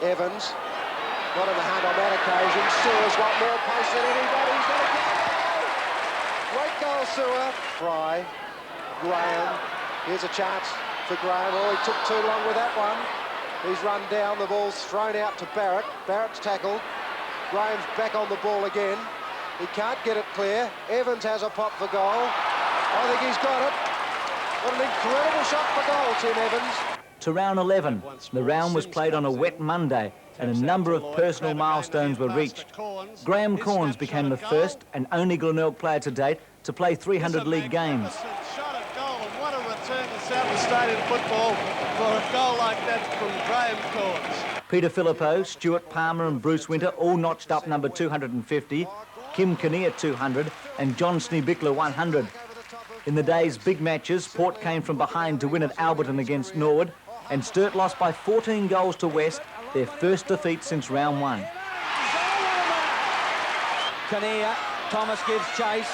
Speaker 3: Evans, not in the hunt on that occasion. Sewer's got more pace than anybody. He's going to get a goal. Great goal, Sewer. Fry, Graham. Here's a chance for Graham. Oh, he took too long with that one. He's run down. The ball's thrown out to Barrett. Barrett's tackled. Graham's back on the ball again. He can't get it clear. Evans has a pop for goal. I think he's got it. What an incredible shot for goal, Tim Evans.
Speaker 2: To round 11, the round was played on a wet Monday and a number of personal milestones were reached. Graham Corns became the first and only Glenelg player to date to play 300 league games.
Speaker 7: What a return to South Australian football for a goal like that from Graham Corns.
Speaker 2: Peter Philippou, Stuart Palmer and Bruce Winter all notched up number 250, Kim Kinnear 200 and John Sneebickler 100. In the day's big matches, Port came from behind to win at Alberton against Norwood, and Sturt lost by 14 goals to West, their first defeat since round 1.
Speaker 5: Kinnear, Thomas gives chase.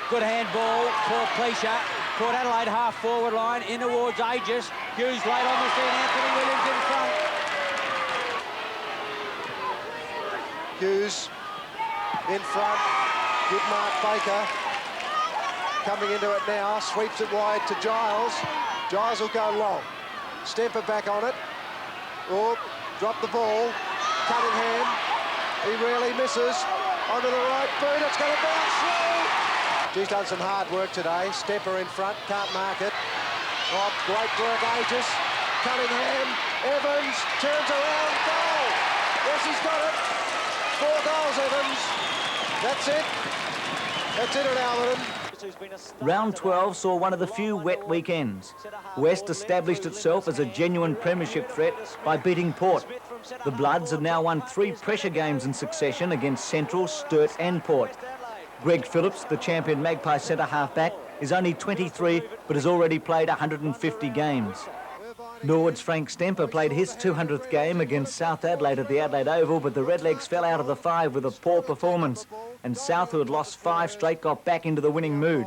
Speaker 5: Good handball for Pleasure. Port Adelaide half-forward line in towards Aegis. Hughes late on the scene, Anthony Williams in front.
Speaker 3: Hughes in front. Good mark, Baker. Coming into it now, sweeps it wide to Giles. Giles will go long. Stemper back on it. Oh, drop the ball. Cunningham. He really misses. Onto the right boot. It's going to bounce through. He's done some hard work today. Stemper in front. Can't mark it. Oh, great work, Aegis. Cunningham. Evans turns around. Goal. Yes, he's got it. 4 goals, Evans. That's it. That's it at Alberton.
Speaker 2: Round 12 saw one of the few wet weekends. West established itself as a genuine premiership threat by beating Port. The Bloods have now won 3 pressure games in succession against Central, Sturt and Port. Greg Phillips, the champion Magpie centre half-back, is only 23 but has already played 150 games. Norwood's Frank Stemper played his 200th game against South Adelaide at the Adelaide Oval, but the Redlegs fell out of the five with a poor performance, and South, who had lost 5 straight, got back into the winning mood.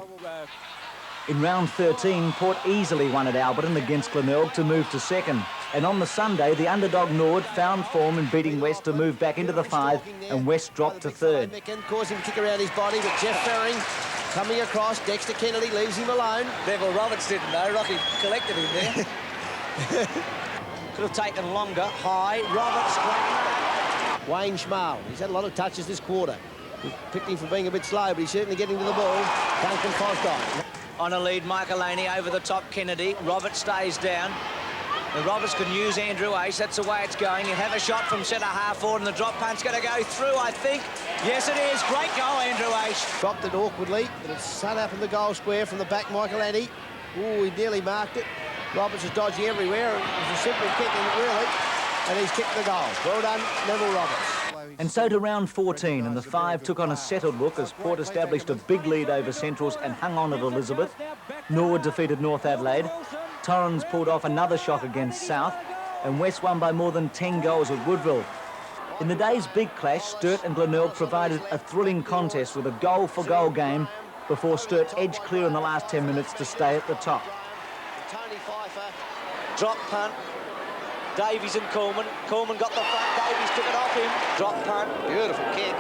Speaker 2: In round 13, Port easily won at Alberton against Glenelg to move to second. And on the Sunday, the underdog Norwood found form in beating West to move back into the 5, and West dropped to third.
Speaker 6: Causing him to kick around his body, but Jeff Ferring coming across. Dexter Kennedy leaves him alone.
Speaker 5: Neville Roberts didn't know. Rocky collected him there. Could have taken longer. High. Roberts.
Speaker 6: Wayne Schmal. He's had a lot of touches this quarter. We've picked him for being a bit slow, but he's certainly getting to the ball. Duncan Fosdyke.
Speaker 5: On a lead, Michael Laney over the top, Kennedy. Roberts stays down. And Roberts can use Andrew Ace. That's the way it's going. He'll have a shot from centre half forward, and the drop punt's going to go through, I think. Yes, it is. Great goal, Andrew Ace.
Speaker 6: Dropped it awkwardly, but it's set up in the goal square from the back, Michael Laney. Oh, he nearly marked it. Roberts is dodgy everywhere. It was a simple kick, really, and he's kicked the goal. Well done, Neville Roberts.
Speaker 2: And so to round 14, and the 5 took on a settled look as Port established a big lead over Centrals and hung on at Elizabeth. Norwood defeated North Adelaide. Torrens pulled off another shock against South, and West won by more than 10 goals at Woodville. In the day's big clash, Sturt and Glenelg provided a thrilling contest with a goal-for-goal game before Sturt edged clear in the last 10 minutes to stay at the top.
Speaker 6: Tony Pfeiffer.
Speaker 5: Drop punt. Davies and Coleman. Coleman got the front. Davies took it off him. Drop punt.
Speaker 6: Beautiful kick.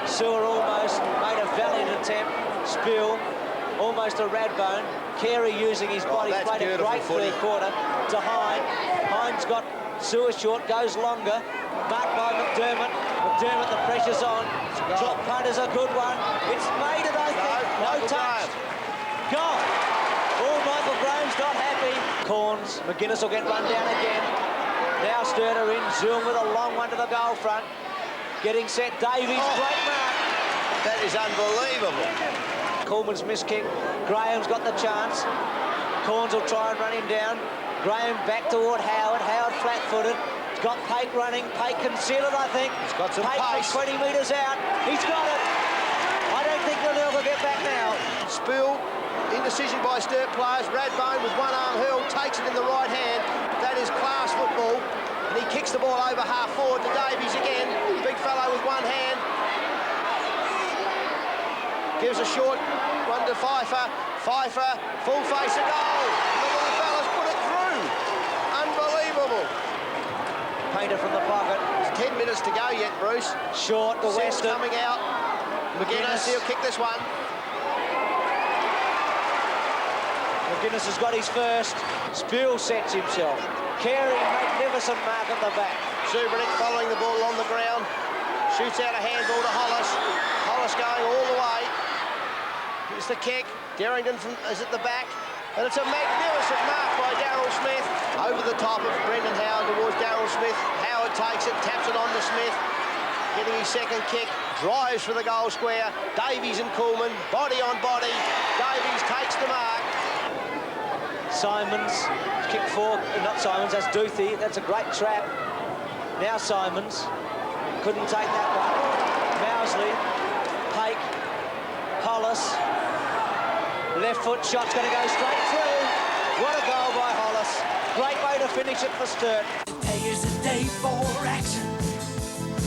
Speaker 5: Sewer almost made a valiant attempt. Spill. Almost a Radbone. Carey using his body. Played a great third quarter to Hine. Hine's got Sewer short. Goes longer. Marked by McDermott. McDermott, the pressure's on. Drop punt is a good one. It's made it, I think. No touch. Goal. Oh, Michael Graham's not happy. Corns. McGuinness will get run down again. Now Sturter in. Zoom with a long one to the goal front. Getting set. Davies. Great mark.
Speaker 6: That is unbelievable.
Speaker 5: Coleman's missed kick. Graham's got the chance. Corns will try and run him down. Graham back toward Howard. Howard flat-footed. He's got Pake running. Pake can seal it, I think.
Speaker 6: He's got some
Speaker 5: Pake
Speaker 6: pace.
Speaker 5: 20 metres out. He's got it. I don't think Glenelg will get back now.
Speaker 6: Spill. Indecision by Sturt players. Radbone with one arm hurled. Takes it in the right hand. That is class football. And he kicks the ball over half forward to Davies again. Big fellow with one hand. Gives a short one to Pfeiffer. Pfeiffer, full face a goal. The little fella's put it through. Unbelievable.
Speaker 5: Painter from the pocket.
Speaker 6: There's 10 minutes to go yet, Bruce.
Speaker 5: Short to
Speaker 6: Sims
Speaker 5: Western.
Speaker 6: coming out. McGuinness, he'll kick this one.
Speaker 5: McGuinness has got his first. Spill sets himself. Carey, magnificent mark at the back.
Speaker 6: Subrick following the ball on the ground. Shoots out a handball to Hollis. Hollis going all the way. Here's the kick. Darrington is at the back. And it's a magnificent mark by Daryl Smith. Over the top of Brendan Howard towards Daryl Smith. Howard takes it, taps it on to Smith. Getting his second kick. Drives for the goal square. Davies and Coleman, body on body. Davies takes the mark.
Speaker 5: Simons, kick four, not Simons, that's Duthie. That's a great trap. Now Simons, couldn't take that one. Mousley, Pake, Hollis. Left foot shot's going to go straight through. What a goal by Hollis. Great way to finish it for Sturt.
Speaker 1: Today is a day for action,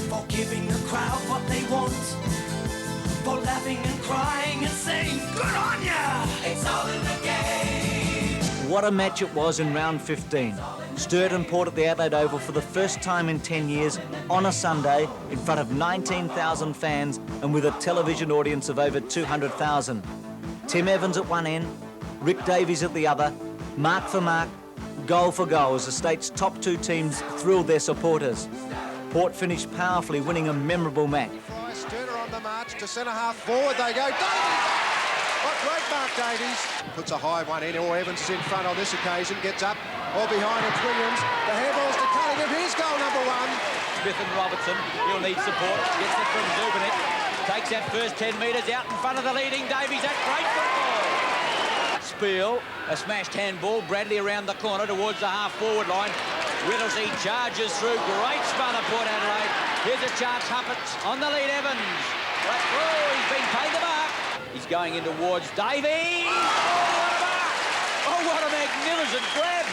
Speaker 1: for giving the crowd what they want, for laughing and crying and saying, good on ya! It's all in the game.
Speaker 2: What a match it was in round 15. Sturt and Port at the Adelaide Oval for the first time in 10 years on a Sunday in front of 19,000 fans and with a television audience of over 200,000. Tim Evans at one end, Rick Davies at the other, mark for mark, goal for goal as the state's top two teams thrilled their supporters. Port finished powerfully, winning a memorable match.
Speaker 3: Sturter on the march to centre half forward. They go. Davies! What great mark, Davies. Puts a high one in. Or Evans is in front on this occasion. Gets up. All behind it's Williams. The handball's to Cunningham. Here's goal number one.
Speaker 4: Smith and Robertson, he'll need support. Gets it from Zubinic. Takes that first 10 metres out in front of the leading Davies. That's great football. Spiel, a smashed handball. Bradley around the corner towards the half-forward line. Whittlesey charges through. Great spun of Port Adelaide. Here's a chance. Huppets on the lead. Evans. But, oh, he's been paid the mark. going in towards Davies. Oh, what a mark! Oh, what a magnificent grab.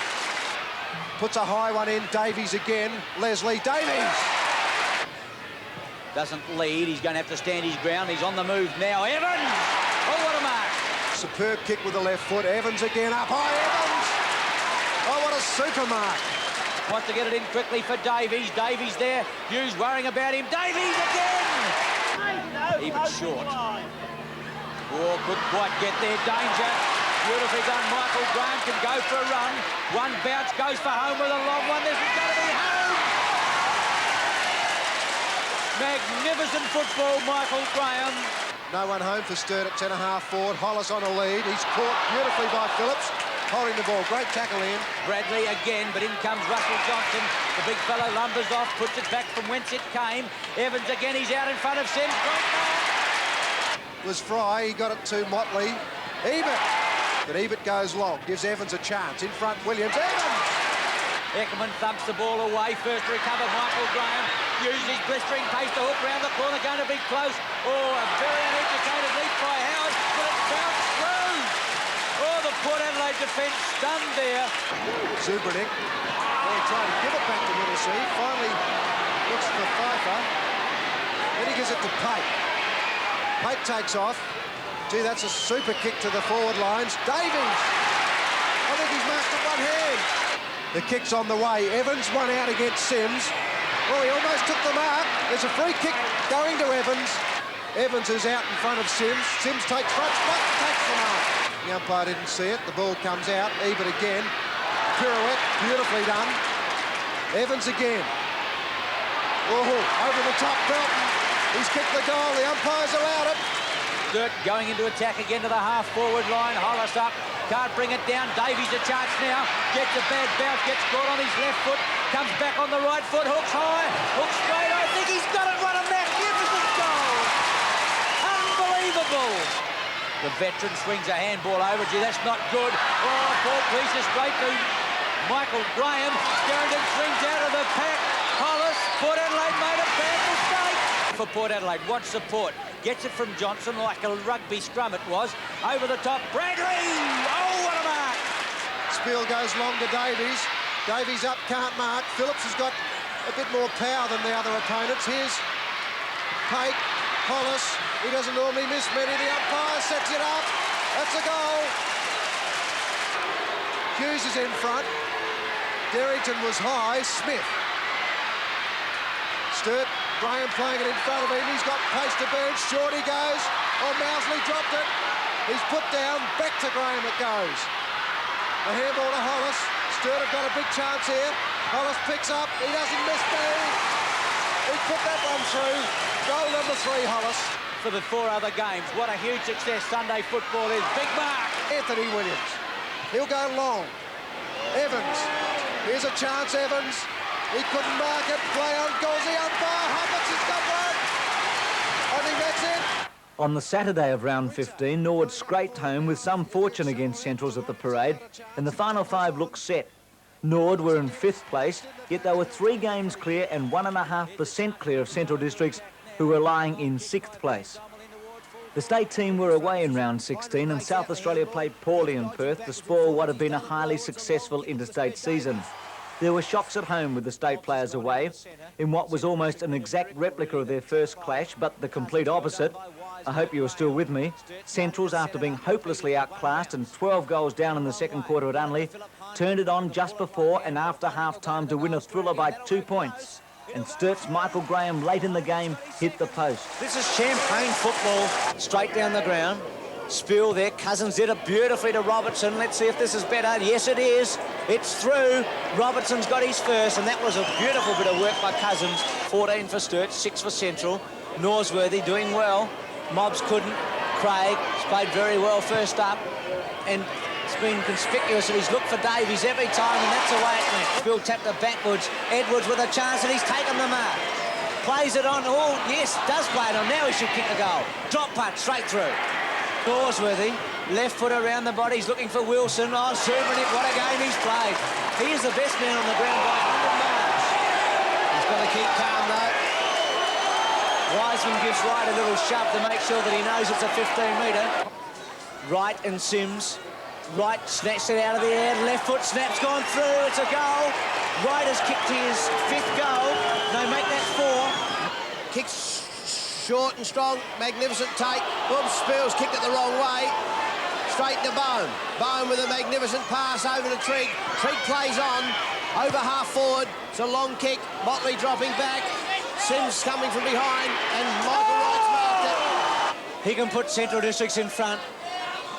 Speaker 3: Puts a high one in. Davies again. Leslie Davies.
Speaker 4: Doesn't lead. He's going to have to stand his ground. He's on the move now. Evans! Oh, what a mark.
Speaker 3: Superb kick with the left foot. Evans again up high. Evans! Oh, what a super mark.
Speaker 4: Wants to get it in quickly for Davies. Davies there. Hughes worrying about him. Davies again! Even short. Oh, couldn't quite get there. Danger. Beautifully done. Michael Graham can go for a run. One bounce goes for home with a long one. This is going to be home. Magnificent football, Michael Graham.
Speaker 3: No one home for Sturt at 10.5 forward. Hollis on a lead. He's caught beautifully by Phillips. Holding the ball. Great tackle in.
Speaker 4: Bradley again, but in comes Russell Johnson. The big fellow lumbers off, puts it back from whence it came. Evans again, he's out in front of Sims. Great ball.
Speaker 3: Was Fry. He got it to Motley. Ebert. But Ebert goes long. Gives Evans a chance. In front, Williams. Evans!
Speaker 4: Eckerman thumps the ball away. First to recover, Michael Graham. Uses his blistering pace to hook round the corner. Going to be close. Oh, a very uneducated leap by Howard. But it's bounced through. Oh, the Port Adelaide defence stunned there.
Speaker 3: Zubranic. Well, he tried to give it back to Middlesea. Finally looks for Pfeiffer. Then he gives it to Pate. Pate takes off. Gee, that's a super kick to the forward lines. Davies! I think he's marked it one hand. The kick's on the way. Evans one out against Sims. Oh, he almost took the mark. There's a free kick going to Evans. Evans is out in front of Sims. Sims takes front spot, takes the mark. The umpire didn't see it. The ball comes out. Ebert again. Pirouette, beautifully done. Evans again. Oh, over the top, Belton. He's kicked the goal. The umpire's allowed it.
Speaker 4: Sturt going into attack again to the half-forward line. Hollis up. Can't bring it down. Davies a chance now. Gets a bad bounce. Gets caught on his left foot. Comes back on the right foot. Hooks high. Hooks straight. I think he's got it. What a magnificent goal. Unbelievable. The veteran swings a handball over. Gee, that's not good. Oh, Paul Cleese straight to Michael Graham. Scarrington swings out of the pack. Hollis. Port Adelaide made a bad mistake. For Port Adelaide, watch support. Gets it from Johnson like a rugby scrum it was. Over the top, Bradley! Oh, what a mark!
Speaker 3: Spiel goes long to Davies. Davies up, can't mark. Phillips has got a bit more power than the other opponents. Here's Pate, Hollis. He doesn't normally miss many. The umpire sets it up. That's a goal. Hughes is in front. Derrington was high. Smith. Sturt. Graham playing it in front of him. He's got pace to burn. Short he goes. Oh, Mousley dropped it. He's put down. Back to Graham it goes. A handball to Hollis. Sturt have got a big chance here. Hollis picks up. He doesn't miss many. He put that one through. Goal number 3, Hollis.
Speaker 4: For the 4 other games, what a huge success Sunday football is. Big mark.
Speaker 3: Anthony Williams. He'll go long. Evans. Here's a chance, Evans. He couldn't mark it. Play on goals. The umpire. Hubbard's has got one. I think that's it.
Speaker 2: On the Saturday of round 15, Norwood scraped home with some fortune against Centrals at the parade, and the final 5 looked set. Norwood were in 5th place, yet they were 3 games clear and 1.5% clear of Central Districts, who were lying in 6th place. The state team were away in round 16, and South Australia played poorly in Perth to spoil what had been a highly successful interstate season. There were shocks at home with the state players away, in what was almost an exact replica of their first clash, but the complete opposite. I hope you are still with me. Centrals, after being hopelessly outclassed and 12 goals down in the second quarter at Unley, turned it on just before and after half-time to win a thriller by 2 points. And Sturt's Michael Graham, late in the game, hit the post.
Speaker 5: This is champagne football, straight down the ground. Spiel there, Cousins did it beautifully to Robertson. Let's see if this is better. Yes, it is. It's through. Robertson's got his first, and that was a beautiful bit of work by Cousins. 14 for Sturt, 6 for Central. Norsworthy doing well. Mobbs couldn't. Craig has played very well first up, and it's been conspicuous that he's looked for Davies every time, and that's the way it went. Spiel tapped it backwards. Edwards with a chance, and he's taken the mark. Plays it on. Oh, yes, does play it on. Now he should kick the goal. Drop punt straight through. Norsworthy, left foot around the body. He's looking for Wilson. Oh, Supernick, what a game he's played. He is the best man on the ground by 100 miles. He's got to keep calm, though. Wiseman gives Wright a little shove to make sure that he knows it's a 15-metre. Wright and Sims. Wright snatched it out of the air. Left foot snap's gone through. It's a goal. Wright has kicked his 5th goal. They make that 4.
Speaker 6: Kicks short and strong. Magnificent take. Whoops, Spills kicked it the wrong way. Straight to Bone. Bone with a magnificent pass over to Trigg. Trigg plays on. Over half forward. It's a long kick. Motley dropping back. Sims coming from behind. And Michael Wright's marked it.
Speaker 5: He can put Central Districts in front.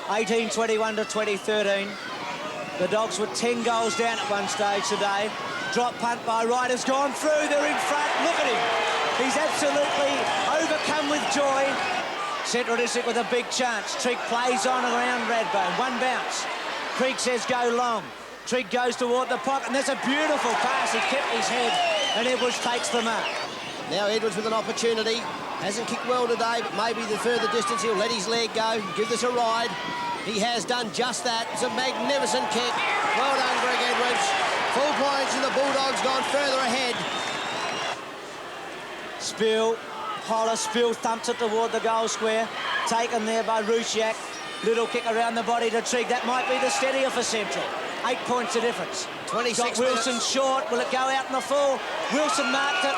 Speaker 5: 18-21 to 20-13. The Dogs were 10 goals down at one stage today. Drop punt by Wright has gone through. They're in front. Look at him. He's absolutely overcome with joy. Central District with a big chance. Trigg plays on around Radbone. One bounce. Trigg says go long. Trigg goes toward the pocket, and there's a beautiful pass. He kept his head, and Edwards takes the mark.
Speaker 6: Now Edwards with an opportunity. Hasn't kicked well today, but maybe the further distance he'll let his leg go, give this a ride. He has done just that. It's a magnificent kick. Well done, Greg Edwards. Full points, and the Bulldogs gone further ahead.
Speaker 5: Spill. Holler Spill thumps it toward the goal square. Taken there by Rusiak. Little kick around the body to Trigg. That might be the steadier for Central. 8 points of difference.
Speaker 6: 26
Speaker 5: Got Wilson
Speaker 6: minutes.
Speaker 5: short. Will it go out in the full? Wilson marked it.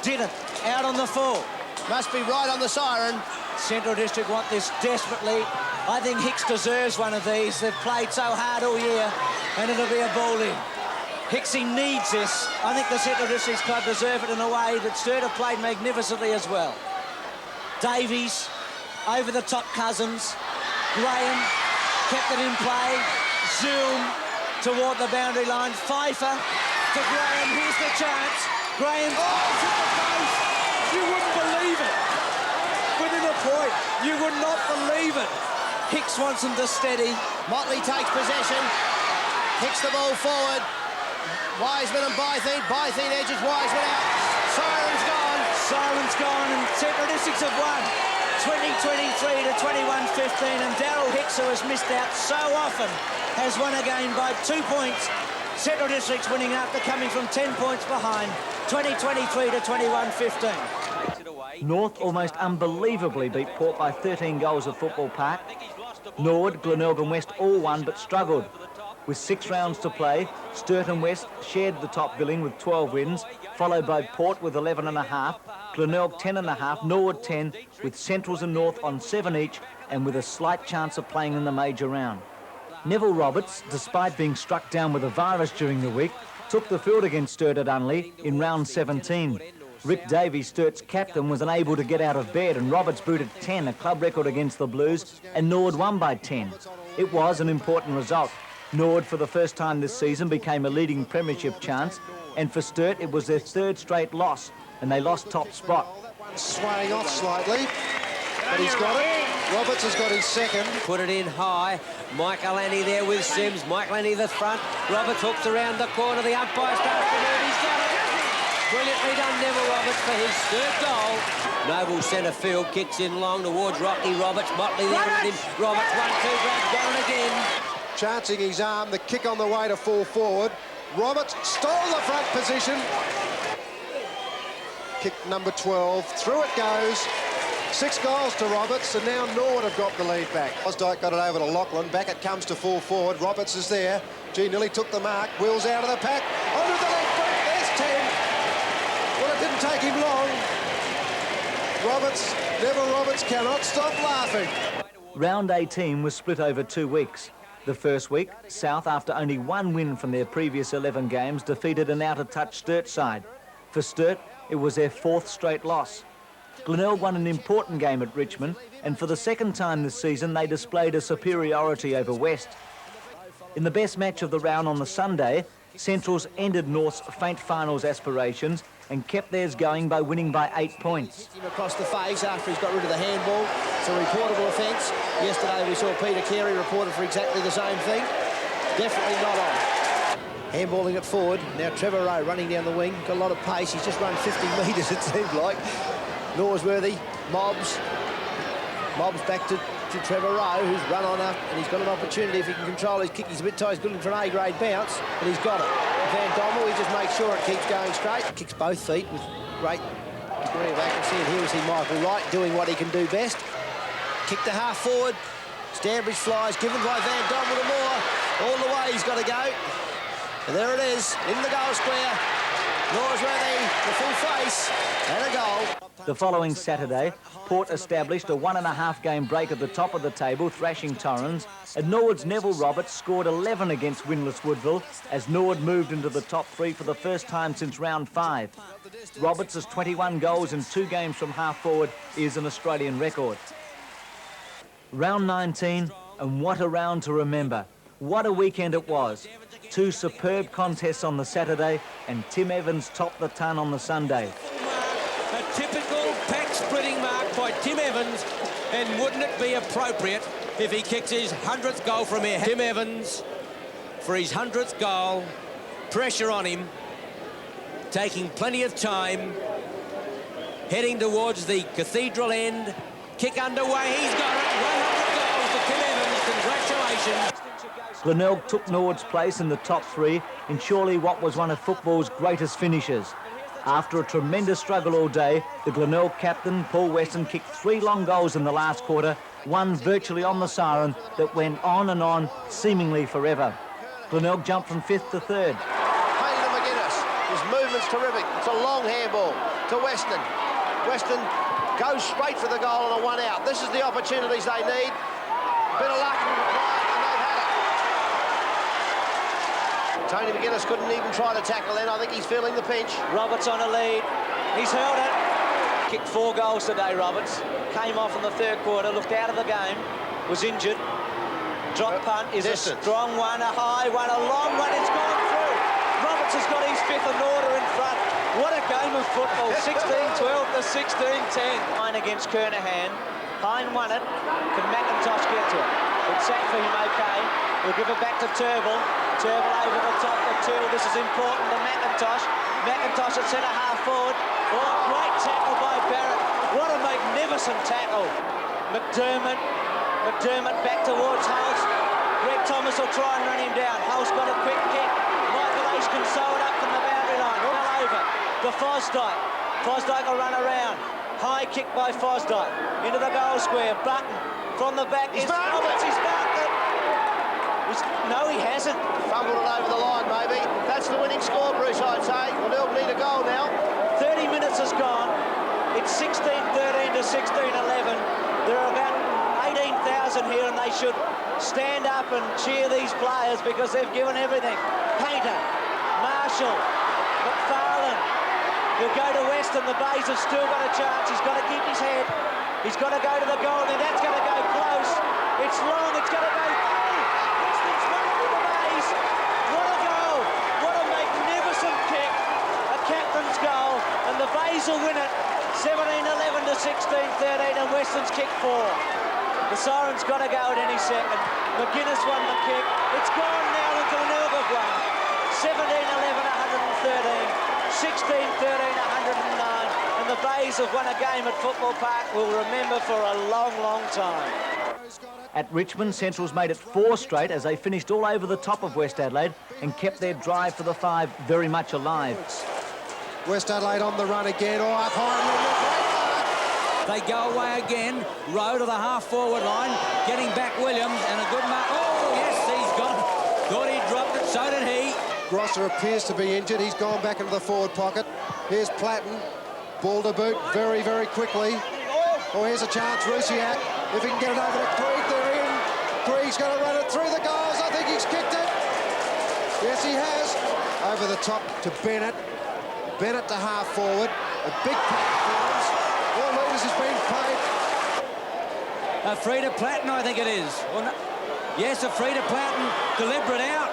Speaker 5: Didn't. Out on the full.
Speaker 6: Must be right on the siren.
Speaker 5: Central District want this desperately. I think Hicks deserves one of these. They've played so hard all year, and it'll be a ball in. Hicksy needs this. I think the Central Districts club deserve it in a way that Sturt have played magnificently as well. Davies, over the top Cousins. Graham kept it in play. Zoom toward the boundary line. Pfeiffer to Graham. Here's the chance. Graham fires at the post. You wouldn't believe it. Within a point. You would not believe it. Hicks wants him to steady.
Speaker 6: Motley takes possession. Kicks the ball forward. Wiseman and Bythene. Bythene edges Wiseman out. Siren's gone.
Speaker 5: Siren's gone, and Central Districts have won 20-23 to 21-15, and Darryl Hicks, who has missed out so often, has won again by 2 points. Central Districts winning after coming from 10 points behind, 20-23 to 21-15.
Speaker 2: North almost unbelievably beat Port by 13 goals at Football Park. Norwood, Glenelg and West all won but struggled. With 6 rounds to play, Sturt and West shared the top billing with 12 wins, followed by Port with 11.5, Glenelg 10.5, Norwood 10, with Centrals and North on 7 each and with a slight chance of playing in the major round. Neville Roberts, despite being struck down with a virus during the week, took the field against Sturt at Unley in round 17. Rick Davies, Sturt's captain, was unable to get out of bed, and Roberts booted 10, a club record against the Blues, and Norwood won by 10. It was an important result. Norwood, for the first time this season, became a leading premiership chance, and for Sturt, it was their 3rd straight loss, and they lost top spot.
Speaker 3: Swaying off slightly, but he's got it. Roberts has got his 2nd.
Speaker 4: Put it in high. Michael Annie there with Sims. Michael Annie the front. Roberts hooks around the corner. The umpire starts to move. He's got it. Brilliantly done, Neville Roberts, for his 3rd goal. Noble centre field, kicks in long towards Rocky Roberts. Motley there with him. Roberts 1-2, grabs Goran again.
Speaker 3: Chancing his arm, the kick on the way to full forward. Roberts stole the front position. Kick number 12, through it goes. 6 goals to Roberts, and now Norwood have got the lead back. Osdike got it over to Lachlan. Back it comes to full forward. Roberts is there. G nearly took the mark. Will's out of the pack. Onto the left foot. There's 10. Well, it didn't take him long. Neville Roberts cannot stop laughing.
Speaker 2: Round 18 was split over 2 weeks. The first week, South, after only 1 win from their previous 11 games, defeated an out-of-touch Sturt side. For Sturt, it was their 4th straight loss. Glenelg won an important game at Richmond, and for the 2nd time this season, they displayed a superiority over West. In the best match of the round on the Sunday, Centrals ended North's faint finals aspirations and kept theirs going by winning by 8 points.
Speaker 6: Him across the face after he's got rid of the handball. It's a reportable offence. Yesterday we saw Peter Carey reported for exactly the same thing. Definitely not on. Handballing it forward. Now Trevor Rowe running down the wing. Got a lot of pace. He's just run 50 metres, it seemed like. Norsworthy, Mobbs back to Trevor Rowe, who's run on up, and he's got an opportunity if he can control his kick. He's a bit tight, he's looking for an A-grade bounce, but he's got it. Van Dommel, he just makes sure it keeps going straight. Kicks both feet with great degree of accuracy, and here we see Michael Wright doing what he can do best. Kick to half forward. Stanbridge flies, given by Van Don with a more. All the way he's got to go. And there it is, in the goal square. Norsworthy, the full face, and a goal.
Speaker 2: The following Saturday, Port established a 1.5 game break at the top of the table, thrashing Torrens, and Norwood's Neville Roberts scored 11 against winless Woodville as Norwood moved into the top 3 for the first time since round 5. Roberts' 21 goals in 2 games from half forward is an Australian record. Round 19, and what a round to remember. What a weekend it was. 2 superb contests on the Saturday, and Tim Evans topped the ton on the Sunday.
Speaker 8: A typical pack-splitting mark by Tim Evans, and wouldn't it be appropriate if he kicks his 100th goal from here? Tim Evans, for his 100th goal, pressure on him, taking plenty of time, heading towards the cathedral end, kick underway, he's got it, 100 goals for Tim Evans, congratulations.
Speaker 2: Glenelg took Norwood's place in the top 3 in surely what was one of football's greatest finishes. After a tremendous struggle all day, the Glenelg captain, Paul Weston, kicked 3 long goals in the last quarter, one virtually on the siren that went on and on, seemingly forever. Glenelg jumped from 5th to 3rd.
Speaker 6: Hayden McGuinness, his movement's terrific. It's a long handball to Weston. Weston goes straight for the goal on a 1 out. This is the opportunities they need. Bit of luck and they've had it. Tony McGuinness couldn't even try to tackle then. I think he's feeling the pinch.
Speaker 5: Roberts on a lead. He's held it. Kicked 4 goals today, Roberts. Came off in the 3rd quarter, looked out of the game, was injured. Drop punt is
Speaker 6: distance.
Speaker 5: A strong one, a high one, a long one. It's gone through. Roberts has got his 5th in order in front. What a game of football. 16-12 to 16-10. Hine against Kernahan. Hine won it. Can McIntosh get to it? It's sat for him okay. We'll give it back to Turble. Turble over the top for 2. This is important to McIntosh. McIntosh at centre half forward. Oh, great tackle by Barrett. What a magnificent tackle. McDermott back towards Hulse. Greg Thomas will try and run him down. Hulse got a quick kick. Michael Ace can sew it up from the boundary line. Well over to Fosdyke. Fosdyke will run around. High kick by Fosdyke. Into the goal square. Button from the back. Is Roberts. He's marked it. No, he hasn't.
Speaker 6: Fumbled it over the line, maybe. That's the winning score, Bruce, I'd say. Well, they'll need a goal now.
Speaker 5: 30 minutes has gone. It's 16-13 to 16-11. There are about 18,000 here, and they should stand up and cheer these players because they've given everything. Painter, Marshall, McFarlane. He'll go to Weston. The Bays have still got a chance. He's got to keep his head. He's got to go to the goal, and that's going to go close. It's long. It's going to go through. Weston's won it with the Bays. What a goal. What a magnificent kick. A captain's goal, and the Bays will win it. 17-11 to 16-13, and Weston's kick 4. The siren's got to go at any second. McGuinness won the kick. It's gone now into the Glenelg one. 17-11, 113. 16-13, 109. And the Bays have won a game at Football Park we'll remember for a long, long time.
Speaker 2: At Richmond, Central's made it 4 straight as they finished all over the top of West Adelaide and kept their drive for the 5 very much alive.
Speaker 3: West Adelaide on the run again. Oh, up high.
Speaker 8: They go away again. Rowe to the half-forward line, getting back Williams, and a good mark. Oh, yes, he's got it. Thought he dropped it, so did he.
Speaker 3: Grosser appears to be injured. He's gone back into the forward pocket. Here's Platten. Ball to boot very, very quickly. Oh, here's a chance. Rusiak. If he can get it over to Krieg, they're in. Krieg's going to run it through the goals. I think he's kicked it. Yes, he has. Over the top to Bennett. Bennett to half forward. A big pass. All leaders has been paid.
Speaker 8: A free to Platten, I think it is. Well, no. Yes, a free to Platten. Deliberate out.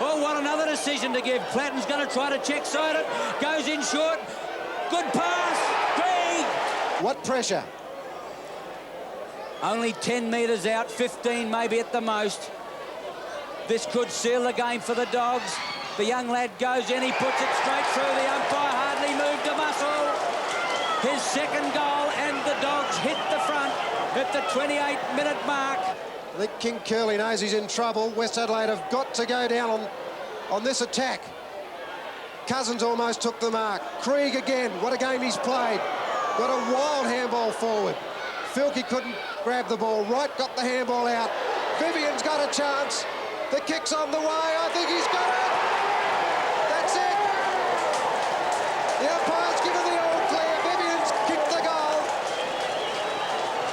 Speaker 8: Oh, what another decision to give. Platten's going to try to check side it. Goes in short. Good pass. Krieg.
Speaker 3: What pressure?
Speaker 8: Only 10 metres out, 15 maybe at the most. This could seal the game for the Dogs. The young lad goes in, he puts it straight through. The umpire hardly moved a muscle. His second goal, and the Dogs hit the front at the 28-minute mark.
Speaker 3: I think King Curley knows he's in trouble. West Adelaide have got to go down on this attack. Cousins almost took the mark. Krieg again, what a game he's played. Got a wild handball forward. Filkey couldn't grab the ball. Wright got the handball out. Vivian's got a chance. The kick's on the way. I think he's got it. That's it. The umpire's given the all clear. Vivian's kicked the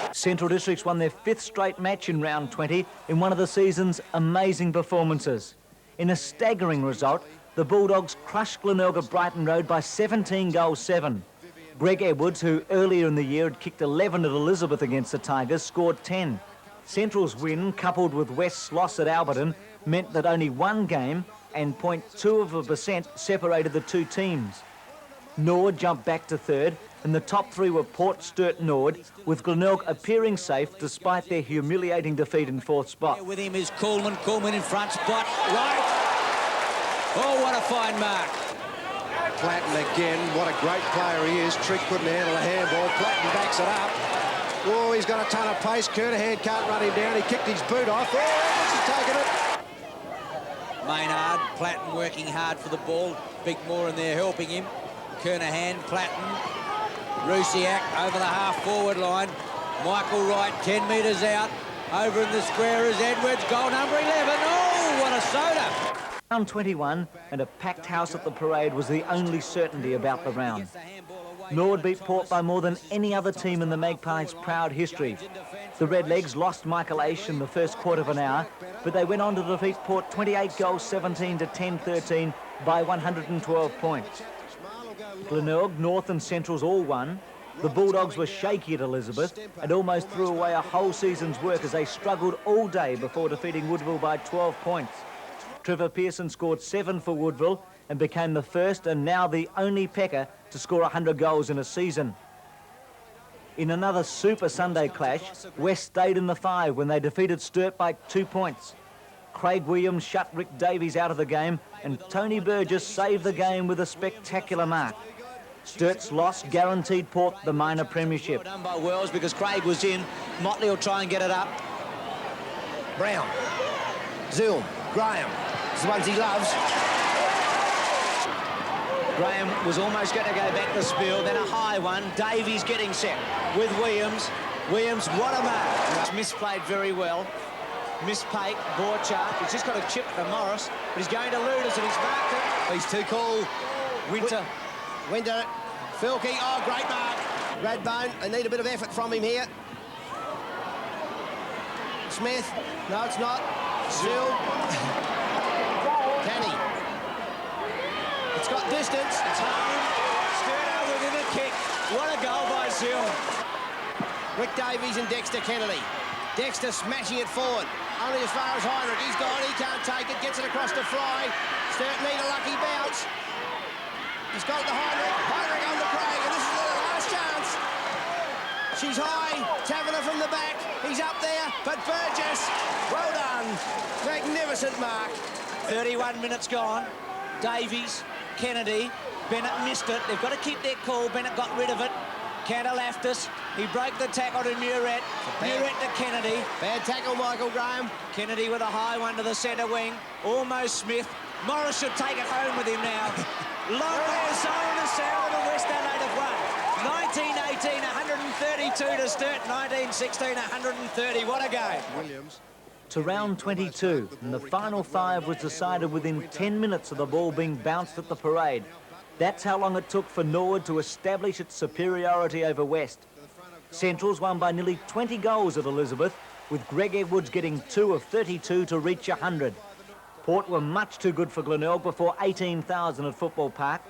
Speaker 3: goal.
Speaker 2: Central Districts won their 5th straight match in round 20 in one of the season's amazing performances. In a staggering result, the Bulldogs crushed Glenelg at Brighton Road by 17-7. Greg Edwards, who earlier in the year had kicked 11 at Elizabeth against the Tigers, scored 10. Central's win, coupled with West's loss at Alberton, meant that only one game and 0.2% separated the two teams. Nord jumped back to third, and the top three were Port, Sturt, Nord, with Glenelg appearing safe despite their humiliating defeat in 4th spot.
Speaker 4: With him is Coleman. Coleman in front, spot right. Oh, what a fine mark.
Speaker 3: Platten again, what a great player he is. Trick couldn't handle a handball. Platten backs it up. Oh, he's got a ton of pace. Kernahan can't run him down. He kicked his boot off. Oh, Edwards has taken it.
Speaker 4: Maynard, Platten working hard for the ball. Big Moore in there helping him. Kernahan, Platten, Rusiak over the half-forward line. Michael Wright, 10 metres out. Over in the square is Edwards, goal number 11. Oh, what a soda.
Speaker 2: Round 21 and a packed house at the parade was the only certainty about the round. Nord beat Port by more than any other team in the Magpies' proud history. The Redlegs lost Michael Aish in the first quarter of an hour, but they went on to defeat Port 28-17 to 10-13 by 112 points. Glenelg, North and Centrals all won. The Bulldogs were shaky at Elizabeth and almost threw away a whole season's work as they struggled all day before defeating Woodville by 12 points. Trevor Pearson scored 7 for Woodville and became the first and now the only Pecker to score 100 goals in a season. In another Super Sunday clash, West stayed in the 5 when they defeated Sturt by 2 points. Craig Williams shut Rick Davies out of the game and Tony Burgess saved the game with a spectacular mark. Sturt's loss guaranteed Port the minor premiership.
Speaker 5: Done by Wells because Craig was in. Motley will try and get it up.
Speaker 6: Brown, Zilm, Graham, it's the ones he loves.
Speaker 5: Graham was almost going to go back to Spiel, then a high one. Davies getting set with Williams. Williams, what a mark. Misplayed very well. Mispake, Borchardt. He's just got a chip for Morris, but he's going to Luders and he's marked it.
Speaker 6: He's too cool.
Speaker 5: Winter.
Speaker 6: Winter, Filkey, oh, great mark. Radbone, they need a bit of effort from him here. Smith, no, it's not. Zill. Canny. It's got distance.
Speaker 5: It's home. Sterno within a kick. What a goal by Zill.
Speaker 6: Rick Davies and Dexter Kennedy. Dexter smashing it forward. Only as far as Heinrich. He's gone, he can't take it. Gets it across to Fry. Sturt need a lucky bounce. He's got the Heinrich. Heinrich on the Craig, and this is the last chance. She's high. Taverner from the back. He's up there, but Burgess. Well done. Magnificent mark.
Speaker 5: 31 minutes gone. Davies, Kennedy, Bennett missed it. They've got to keep their cool. Bennett got rid of it. Cantalaftis, he broke the tackle to Muret. Muret to Kennedy.
Speaker 6: Bad tackle, Michael Graham.
Speaker 5: Kennedy with a high one to the centre wing. Almost Smith. Morris should take it home with him now. Long way so on the south of the West Adelaide have won. 1918, 132 to Sturt. 1916, 130. What a game.
Speaker 3: Williams.
Speaker 2: To round 22, and the final 5 was decided within 10 minutes of the ball being bounced at the parade. That's how long it took for Nord to establish its superiority over West. Centrals won by nearly 20 goals at Elizabeth, with Greg Edwards getting 2 of 32 to reach 100. Port were much too good for Glenelg before 18,000 at Football Park.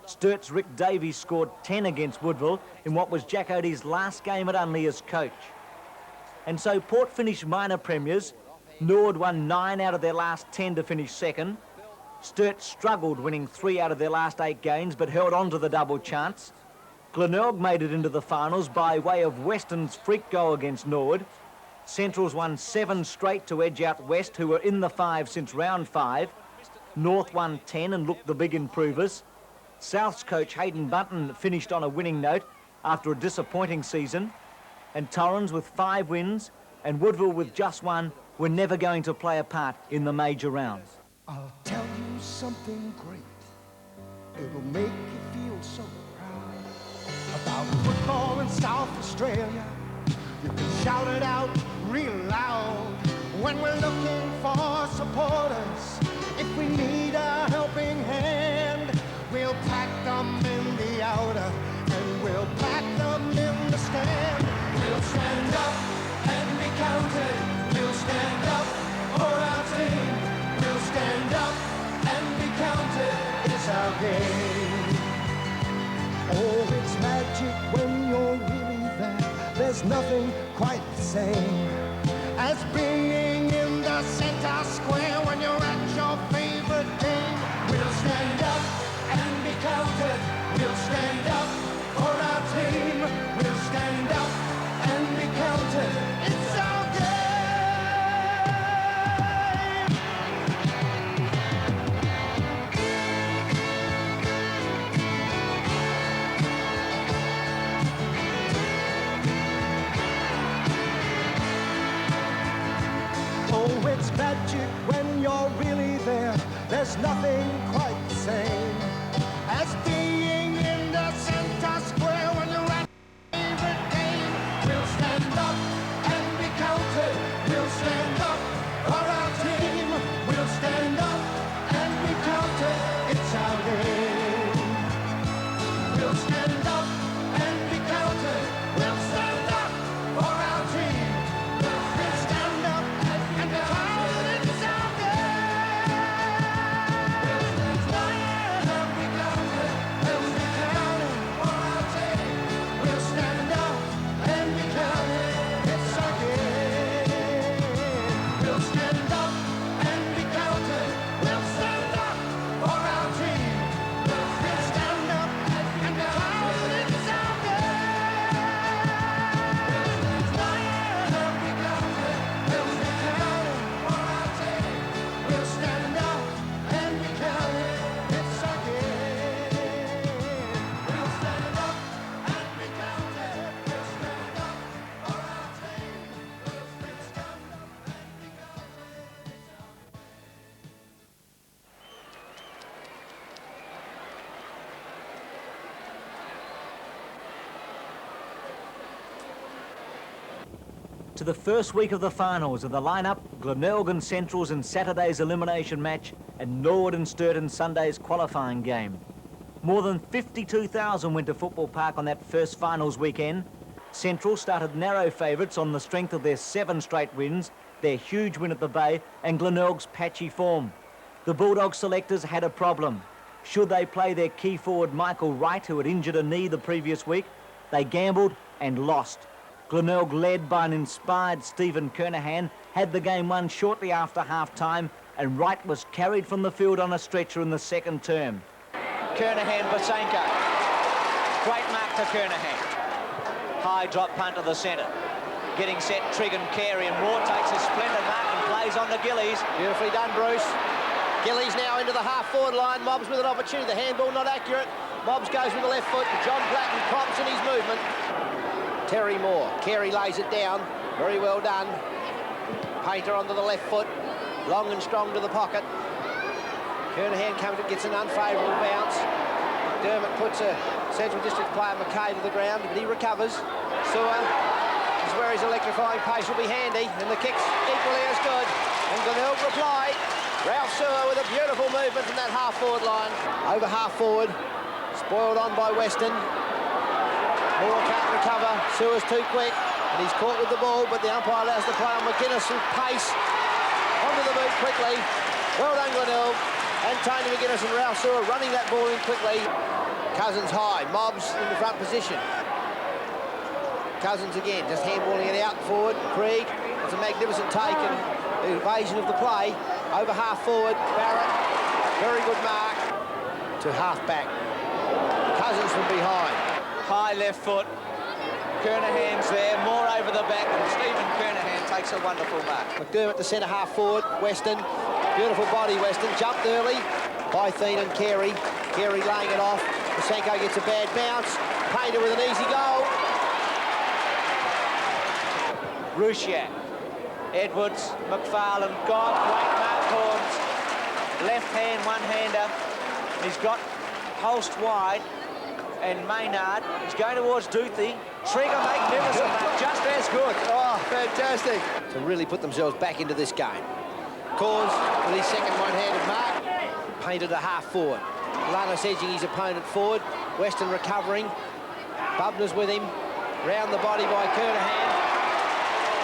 Speaker 2: Sturt's Rick Davies scored 10 against Woodville in what was Jack Oatey's last game at Unley as coach. And so Port finished minor premiers. Nord won 9 out of their last 10 to finish second. Sturt struggled, winning 3 out of their last 8 games, but held on to the double chance. Glenelg made it into the finals by way of Weston's freak goal against Nord. Centrals won 7 straight to edge out West, who were in the 5 since round 5. North won 10 and looked the big improvers. South's coach Hayden Bunton finished on a winning note after a disappointing season. And Torrens with 5 wins and Woodville with just 1 were never going to play a part in the major rounds.
Speaker 1: I'll tell you something great. It'll make you feel so proud about
Speaker 9: about football in South Australia. You can shout it out real loud when we're looking for supporters. If we need a helping hand, we'll pack them in the outer and we'll pack them in the stand.
Speaker 1: We'll stand up and be counted. We'll stand up for our team. We'll stand up and be counted. It's our game.
Speaker 9: Oh, it's magic when you're really there. There's nothing quite the same as being in the center square when you're at your favorite game.
Speaker 1: We'll stand up and be counted. We'll stand up for our team. We'll stand up and be counted. It's our game.
Speaker 9: Oh, it's magic when you're really there. There's nothing quite the same as being in the center square when you're at your favorite game.
Speaker 1: We'll stand up and be counted. We'll stand up for our team. We'll stand up and be counted. It's our game. We'll stand up and be counted. We'll stand up for our team. We'll stand up and be counted. It's our game. We'll stand up and be counted. We'll be counted for our team. We'll stand up and be counted. It's our game. We'll stand up and be counted. We'll stand up for our team. We'll stand up and be counted. It's our game. We'll stand up and be counted. We'll be counted for our team. We'll stand up and be counted. It's our game. We'll stand up and be counted. We'll stand up for our team. We'll stand up and be counted.
Speaker 2: To the first week of the finals of the lineup, Glenelg Central's in Saturday's elimination match and Norwood and Sturton Sunday's qualifying game. More than 52,000 went to Football Park on that first finals weekend. Central started narrow favourites on the strength of their 7 straight wins, their huge win at the Bay and Glenelg's patchy form. The Bulldogs selectors had a problem. Should they play their key forward Michael Wright, who had injured a knee the previous week? They gambled and lost. Glenelg, led by an inspired Stephen Kernahan, had the game won shortly after half-time and Wright was carried from the field on a stretcher in the second term.
Speaker 5: Kernahan, Basenko. Great mark to Kernahan. High drop punt to the centre. Getting set, Trigon, Carey, and Moore takes a splendid mark and plays on to Gillies.
Speaker 6: Beautifully done, Bruce. Gillies now into the half-forward line. Mobbs with an opportunity. The handball not accurate. Mobbs goes with the left foot. John Platten prompts in his movement. Terry Moore. Carey lays it down. Very well done. Painter onto the left foot. Long and strong to the pocket. Kernahan comes and gets an unfavourable bounce. McDermott puts a Central District player, McKay, to the ground, but he recovers. Sewer is where his electrifying pace will be handy, and the kick's equally as good. And Glenelg reply. Ralph Sewer with a beautiful movement from that half-forward line. Over half-forward. Spoiled on by Weston. Moore can't recover. Sewer's too quick, and he's caught with the ball, but the umpire allows the play on McGuinness with pace. Onto the boot quickly. Well done, Glenelg. And Tony McGuinness and Ralph Sewer running that ball in quickly. Cousins high. Mobbs in the front position. Cousins again, just handballing it out forward. Krieg, it's a magnificent take and evasion of the play. Over half forward, Barrett. Very good mark to half back. Cousins from behind.
Speaker 5: High left foot. Kernahan's there, more over the back, and Stephen Kernahan takes a wonderful mark.
Speaker 6: McDermott, the centre half forward. Weston, beautiful body, Weston. Jumped early by Thien and Carey. Carey laying it off. Basenko gets a bad bounce. Painter with an easy goal.
Speaker 5: Rusciak, Edwards, McFarlane, God, great mark, Horns. Left hand, one-hander. He's got Holst wide. and Maynard is going towards Duthie. Trigger magnificent, mate, just as good.
Speaker 6: Oh, fantastic. To really put themselves back into this game. Corns with his second one-handed mark. Painted a half forward. Lannis edging his opponent forward. Weston recovering. Bubner's with him. Round the body by Kernahan.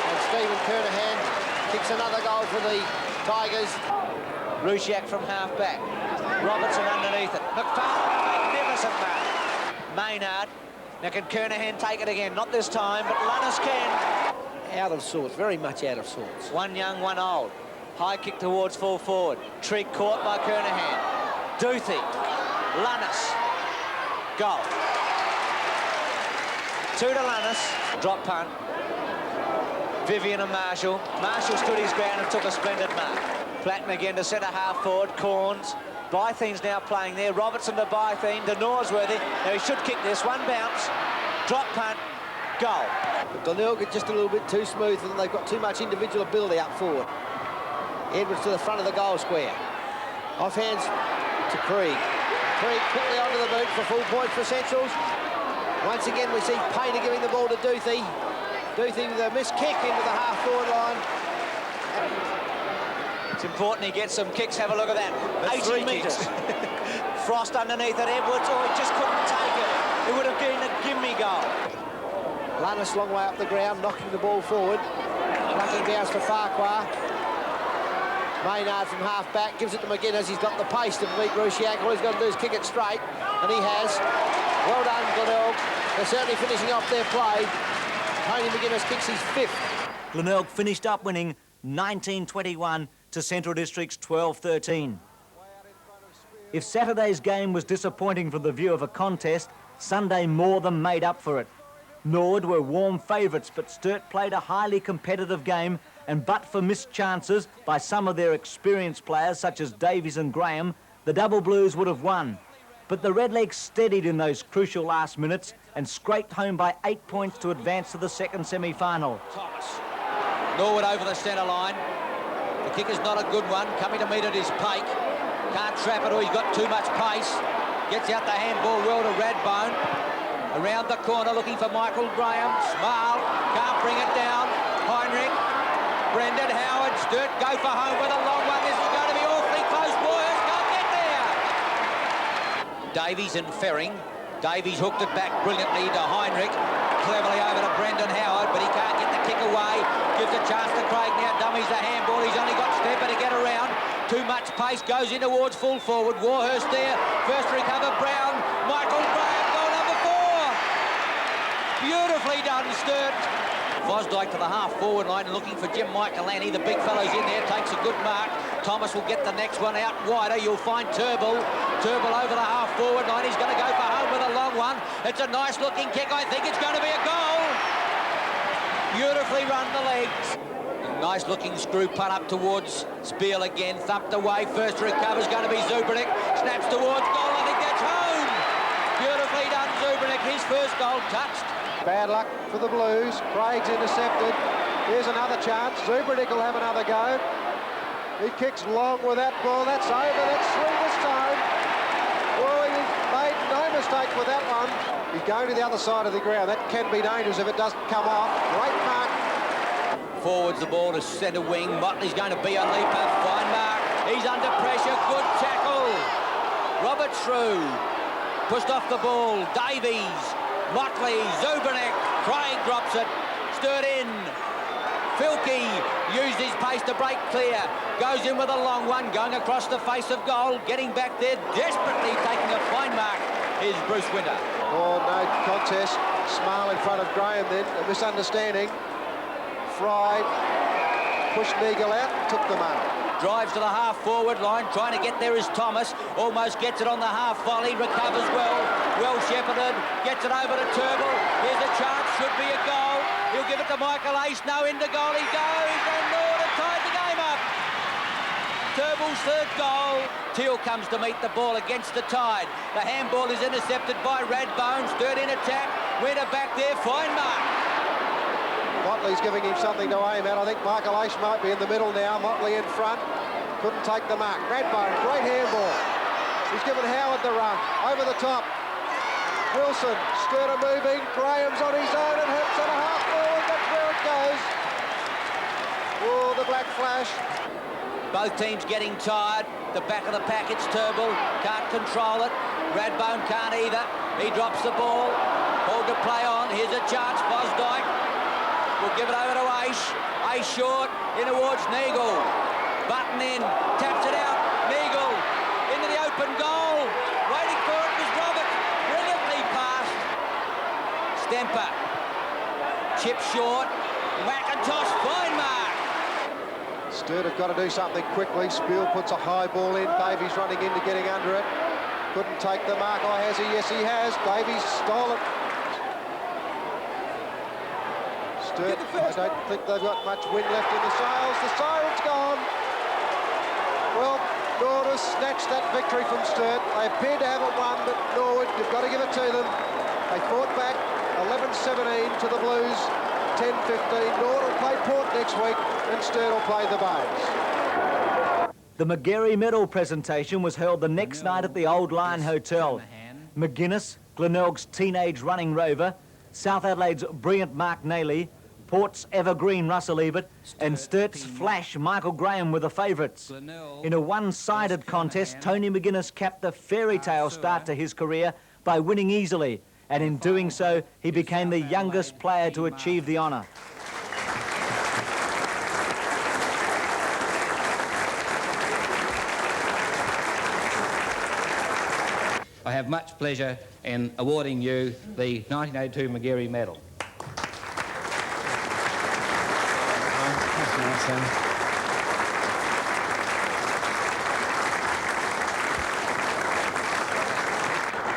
Speaker 6: And Stephen Kernahan kicks another goal for the Tigers.
Speaker 5: Rusciak from half-back. Robertson underneath it. McFarlane, magnificent mark. Maynard. Now can Kernahan take it again? Not this time, but Lannis can.
Speaker 6: Out of sorts, very much out of sorts.
Speaker 5: One young, one old. High kick towards full forward. Trigg caught by Kernahan. Duthie. Lannis. Goal. 2 to Lannis. Drop punt. Vivian and Marshall. Marshall stood his ground and took a splendid mark. Platten again to centre half forward. Corns. Bythene's now playing there. Robertson to Bythene, to Norsworthy. Now he should kick this. One bounce. Drop punt. Goal.
Speaker 6: But Glenelg just a little bit too smooth for them. They've got too much individual ability up forward. Edwards to the front of the goal square. Off hands to Krieg. Krieg quickly onto the boot for full point for Centrals. Once again we see Painter giving the ball to Duthie. Duthie with a missed kick into the half forward line.
Speaker 5: It's important he gets some kicks. Have a look at that.
Speaker 6: That's
Speaker 5: 80 metres. Frost underneath it. Edwards, oh, he just couldn't take it. It would have been a gimme goal.
Speaker 6: Lannis long way up the ground, knocking the ball forward. Lucky bounce for Farquhar. Maynard from half-back gives it to McGuinness. He's got the pace to beat Rusciak. All he's got to do is kick it straight, and he has. Well done, Glenelg. They're certainly finishing off their play. Tony McGuinness kicks his 5th.
Speaker 2: Glenelg finished up winning 19-21 to Central District's 12-13. If Saturday's game was disappointing from the view of a contest, Sunday more than made up for it. Nord were warm favourites, but Sturt played a highly competitive game, and but for missed chances by some of their experienced players, such as Davies and Graham, the Double Blues would have won. But the Redlegs steadied in those crucial last minutes and scraped home by 8 points to advance to the second semi-final.
Speaker 4: Thomas. Norwood over the centre line. The kick is not a good one. Coming to meet it is Pake. Can't trap it or he's got too much pace. Gets out the handball well to Radbone. Around the corner looking for Michael Graham. Smile. Can't bring it down. Heinrich. Brendan Howard. Sturt go for home with a long one. This is going to be awfully close. Boyers can't get there. Davies and Ferring. Davies hooked it back brilliantly to Heinrich. Cleverly over to Brendan Howard, but he can't get the kick away. Gives a chance to Craig now. Dummies the handball. He's only got Stepper to get around. Too much pace. Goes in towards full forward. Warhurst there. First recover. Brown. Michael Graham. Goal number 4. Beautifully done, Sturt. Fosdyke to the half-forward line looking for Jim Michaelani. The big fellow's in there, takes a good mark. Thomas will get the next one out wider. You'll find Turnbull. Turnbull over the half-forward line. He's going to go for home with a long one. It's a nice-looking kick. I think it's going to be a goal. Beautifully run the legs. Nice-looking screw punt up towards Spiel again. Thumped away. First recover's going to be Zubranic. Snaps towards goal. I think that's home. Beautifully done, Zubranic. His first goal touched.
Speaker 3: Bad luck for the Blues. Craig's intercepted. Here's another chance. Zubranic will have another go. He kicks long with that ball. That's over. That's through this time. Well, he made no mistake with that one. He's going to the other side of the ground. That can be dangerous if it doesn't come off. Great mark.
Speaker 4: Forwards the ball to centre wing. Motley's going to be a leaper. Fine mark. He's under pressure. Good tackle. Robert Shrew pushed off the ball. Davies. Motley, Zubranic, Craig drops it, Sturt in. Filkey used his pace to break clear. Goes in with a long one, going across the face of goal. Getting back there, desperately taking a fine mark is Bruce Winter.
Speaker 3: Oh, no contest. Smile in front of Graham then, a misunderstanding. Fry pushed Neagle out, took the mark.
Speaker 4: Drives to the half-forward line, trying to get there is Thomas. Almost gets it on the half-volley, recovers well. Well shepherded, gets it over to Turnbull. Here's a chance, should be a goal. He'll give it to Michael Ace, no into goal he goes, and Norwood tied the game up. Turnbull's third goal. Teal comes to meet the ball against the Tide. The handball is intercepted by Radbone. Sturt in attack, Winter back there, fine mark.
Speaker 3: Motley's giving him something to aim at. I think Michael Ace might be in the middle now. Motley in front. Couldn't take the mark. Radbone, great handball. He's given Howard the run. Over the top. Wilson, Sturt moving, Graham's on his own and hits it a half forward, that's where it goes. Oh, the black flash.
Speaker 4: Both teams getting tired. The back of the pack, it's Turnbull, can't control it. Radbone can't either. He drops the ball. Ball to play on. Here's a chance. Fosdyke will give it over to Aish. Aish short, in towards Neagle. Button in, taps it out. Neagle into the open goal. Waiting for it was Roberts. Brilliantly passed. Stemper. Chip short. McIntosh, fine mark.
Speaker 3: Sturt have got to do something quickly. Spiel puts a high ball in. Davies running into getting under it. Couldn't take the mark. Oh, has he? Yes, he has. Davies stole it. Sturt, I don't think they've got much wind left in the sails. The siren's gone. Well, Norwood snatched that victory from Sturt. They appeared to have it won, but Norwood, you've got to give it to them. They fought back 11-17 to the Blues. 10-15. Norwood will play Port next week and Sturt will play the Bays.
Speaker 2: The Magarey Medal presentation was held the next night at the Old Lion Hotel. McGuinness, Glenelg's teenage running rover, South Adelaide's brilliant Mark Nayley, Port's evergreen Russell Ebert, and Sturt's flash Michael Graham were the favourites. In a one-sided contest, Tony McGuinness capped a fairy tale start to his career by winning easily, and in doing so, he became the youngest player to achieve the honour.
Speaker 10: I have much pleasure in awarding you the 1982 Magarey Medal.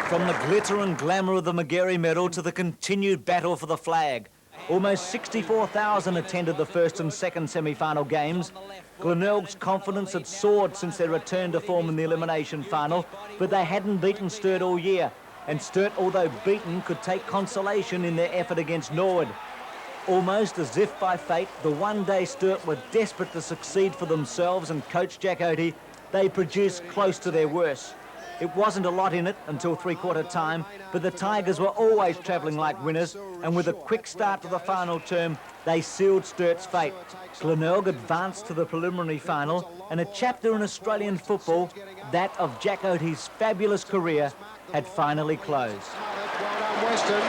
Speaker 2: From the glitter and glamour of the Magarey Medal to the continued battle for the flag. Almost 64,000 attended the first and second semi-final games. Glenelg's confidence had soared since their return to form in the elimination final, but they hadn't beaten Sturt all year, and Sturt, although beaten, could take consolation in their effort against Norwood. Almost as if by fate, the one-day Sturt were desperate to succeed for themselves and coach Jack Oatey, they produced close to their worst. It wasn't a lot in it until three-quarter time, but the Tigers were always travelling like winners, and with a quick start to the final term, they sealed Sturt's fate. Glenelg advanced to the preliminary final, and a chapter in Australian football, that of Jack Oatey's fabulous career, had finally closed.
Speaker 3: Well done, Western.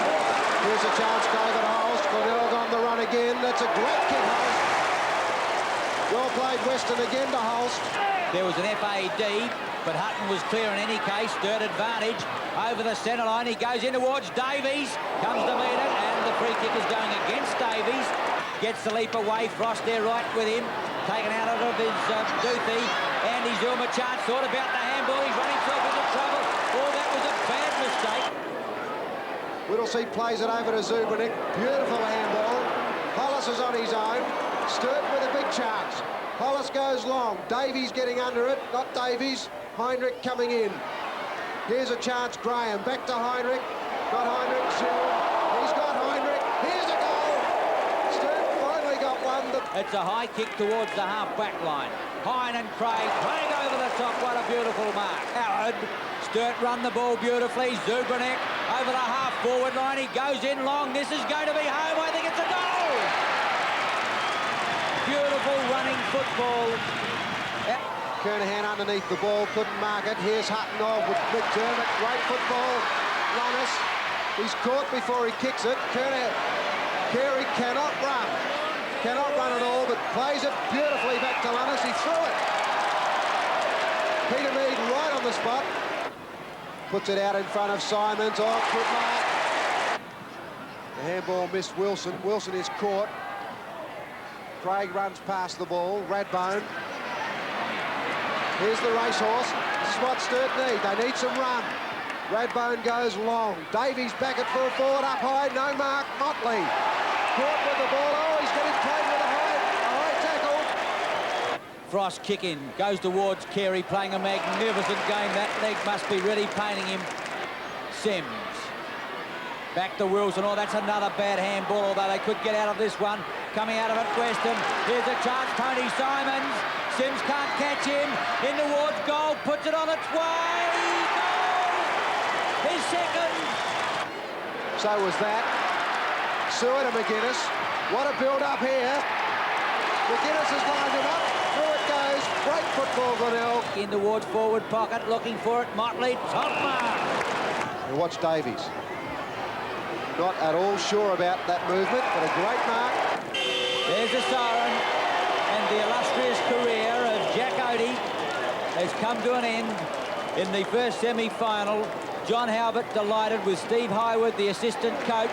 Speaker 3: Here's a chance, David Holst. Glenelg on the run again. That's a great kick, Holst. Well played, Western again to Holst.
Speaker 4: There was an FAD, but Hutton was clear in any case. Sturt advantage over the centre line. He goes in towards Davies, comes to meet it, and the free kick is going against Davies. Gets the leap away. Frost there right with him, taken out of his Duthie. Andy Zilmachan thought about the handball. He's run himself into trouble. Oh, that was a bad mistake.
Speaker 3: Whittlesey plays it over to Zubernick. Beautiful handball. Hollis is on his own. Sturt with a big chance. Hollis goes long. Davies getting under it. Not Davies. Heinrich coming in. Here's a chance. Graham back to Heinrich. Got Heinrich. He's got Heinrich. Here's a goal. Sturt finally got one.
Speaker 4: It's a high kick towards the half-back line. Hine and Craig running over the top. What a beautiful mark. Howard. Sturt run the ball beautifully. Zubernick over the half-forward line. He goes in long. This is going to be home. I think it's a goal. Beautiful running football. Yep.
Speaker 3: Kernahan underneath the ball, couldn't mark it. Here's Hutton off with McDermott. Great football. Lannis. He's caught before he kicks it. Carey cannot run. Cannot run at all, but plays it beautifully back to Lannis. He threw it. Peter Mead right on the spot. Puts it out in front of Simons. Oh, good mark. The handball missed Wilson. Wilson is caught. Craig runs past the ball. Radbone. Here's the racehorse. This is what Sturt need. They need some run. Radbone goes long. Davies back at full forward, up high. No mark. Motley. Caught with the ball. Oh, he's getting played with a high tackle.
Speaker 4: Frost kicking. Goes towards Carey, playing a magnificent game. That leg must be really paining him. Sims. Back to Wilson. Oh, that's another bad handball, although they could get out of this one. Coming out of it, Western. Here's a chance, Tony Simons. Sims can't catch him. In towards goal, puts it on its way. Goal! His second.
Speaker 3: So was that. Seward to McGuinness. What a build-up here. McGuinness has lined him up. Through it goes. Great football, Glenelg.
Speaker 4: In towards forward pocket, looking for it. Motley, top mark.
Speaker 3: And watch Davies. Not at all sure about that movement, but a great mark.
Speaker 4: There's the siren, and the illustrious career of Jack Oatey has come to an end in the first semi-final. John Halbert delighted with Steve Highwood, the assistant coach.